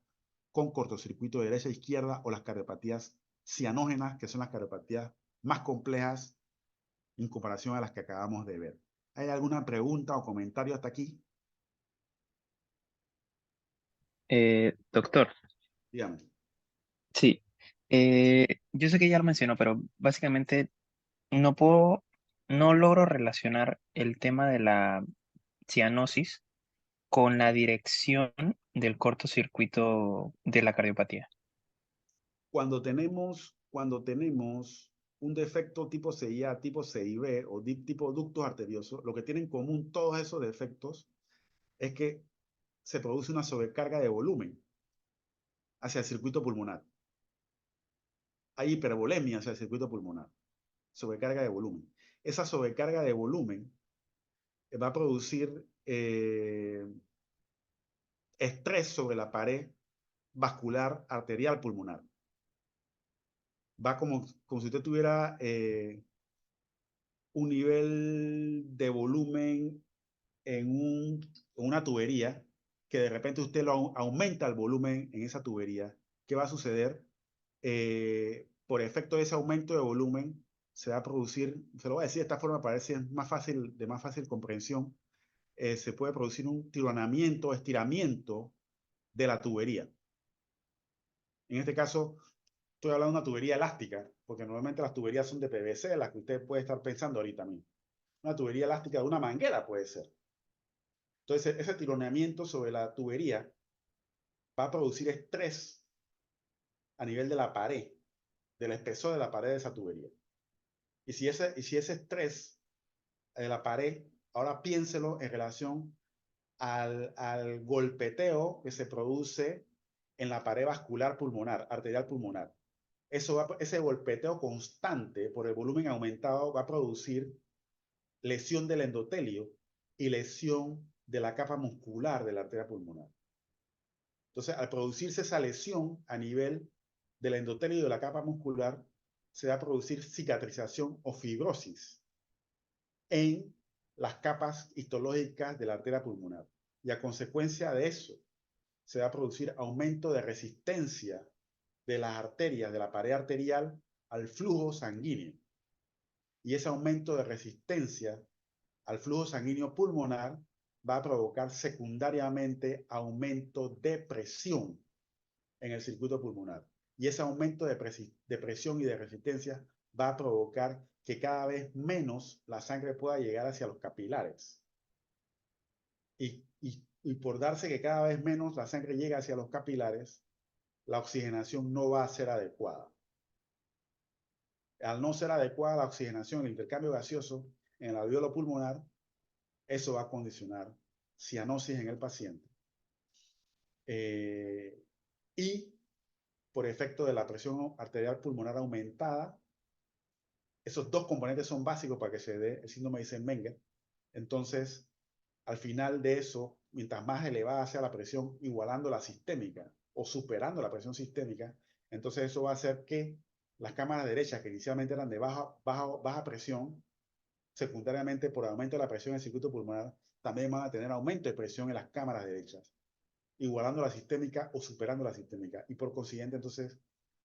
con cortocircuito de derecha a izquierda, o las cardiopatías cianógenas, que son las cardiopatías más complejas en comparación a las que acabamos de ver. ¿Hay alguna pregunta o comentario hasta aquí? Doctor, Dígame. sí. Yo sé que ya lo mencionó, pero básicamente no puedo, no logro relacionar el tema de la cianosis con la dirección del cortocircuito de la cardiopatía. Cuando tenemos un defecto tipo CIA, tipo CIB o tipo ductos arteriosos, lo que tienen en común todos esos defectos es que se produce una sobrecarga de volumen hacia el circuito pulmonar. Hay hipervolemia hacia el circuito pulmonar, sobrecarga de volumen. Esa sobrecarga de volumen va a producir estrés sobre la pared vascular arterial pulmonar. Va como si usted tuviera un nivel de volumen en una tubería, que de repente usted aumenta el volumen en esa tubería. ¿Qué va a suceder? Por efecto de ese aumento de volumen, se va a producir, se lo voy a decir de esta forma para ver si es más fácil, de más fácil comprensión, se puede producir un tironamiento, estiramiento de la tubería. En este caso, estoy hablando de una tubería elástica, porque normalmente las tuberías son de PVC, las que usted puede estar pensando ahorita mismo. Una tubería elástica de una manguera puede ser. Entonces, ese tironeamiento sobre la tubería va a producir estrés a nivel de la pared, del espesor de la pared de esa tubería. Y si ese estrés de la pared, ahora piénselo en relación al golpeteo que se produce en la pared vascular pulmonar, arterial pulmonar. Ese golpeteo constante por el volumen aumentado va a producir lesión del endotelio y lesión de la capa muscular de la arteria pulmonar. Entonces, al producirse esa lesión a nivel del endotelio y de la capa muscular, se va a producir cicatrización o fibrosis en las capas histológicas de la arteria pulmonar. Y a consecuencia de eso, se va a producir aumento de resistencia de las arterias, de la pared arterial, al flujo sanguíneo. Y ese aumento de resistencia al flujo sanguíneo pulmonar va a provocar secundariamente aumento de presión en el circuito pulmonar. Y ese aumento de presión y de resistencia va a provocar que cada vez menos la sangre pueda llegar hacia los capilares. Y por darse que cada vez menos la sangre llega hacia los capilares, la oxigenación no va a ser adecuada. Al no ser adecuada la oxigenación, el intercambio gaseoso en el alveolo pulmonar, eso va a condicionar cianosis en el paciente. Y por efecto de la presión arterial pulmonar aumentada, esos dos componentes son básicos para que se dé el síndrome de Eisenmenger. Entonces, al final de eso, mientras más elevada sea la presión, igualando la sistémica o superando la presión sistémica, entonces eso va a hacer que las cámaras derechas, que inicialmente eran de baja presión, secundariamente por aumento de la presión en el circuito pulmonar, también van a tener aumento de presión en las cámaras derechas, igualando la sistémica o superando la sistémica. Y por consiguiente, entonces,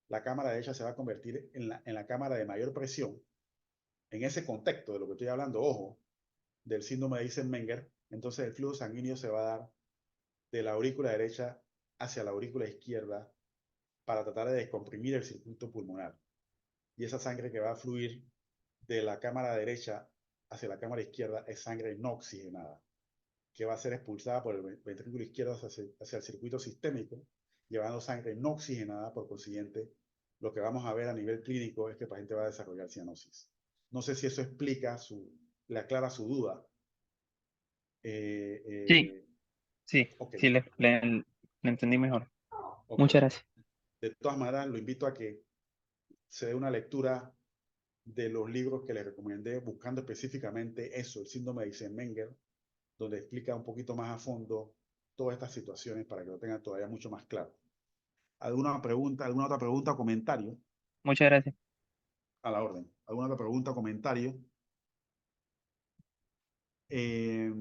la cámara derecha se va a convertir en la cámara de mayor presión. En ese contexto de lo que estoy hablando, ojo, del síndrome de Eisenmenger, entonces el flujo sanguíneo se va a dar de la aurícula derecha hacia la aurícula izquierda para tratar de descomprimir el circuito pulmonar. Y esa sangre que va a fluir de la cámara derecha hacia la cámara izquierda es sangre no oxigenada, que va a ser expulsada por el ventrículo izquierdo hacia el circuito sistémico, llevando sangre no oxigenada. Por consiguiente, lo que vamos a ver a nivel clínico es que el paciente va a desarrollar cianosis. No sé si eso le aclara su duda. Sí, sí, Ok, sí, le entendí mejor. ok. Muchas gracias. De todas maneras, lo invito a que se dé una lectura de los libros que le recomendé, buscando específicamente eso, el síndrome de Eisenmenger, donde explica un poquito más a fondo todas estas situaciones para que lo tengan todavía mucho más claro. ¿Alguna pregunta, alguna otra pregunta o comentario? Muchas gracias. A la orden. ¿Alguna otra pregunta o comentario? Eh,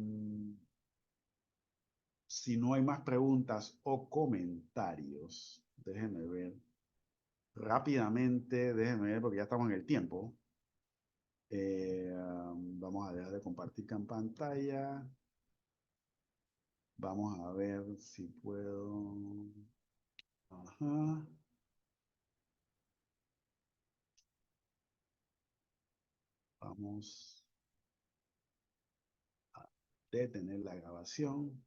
si no hay más preguntas o comentarios, déjenme ver rápidamente, déjenme ver porque ya estamos en el tiempo. Vamos a dejar de compartir en pantalla. Vamos a ver si puedo. Ajá. Vamos a detener la grabación.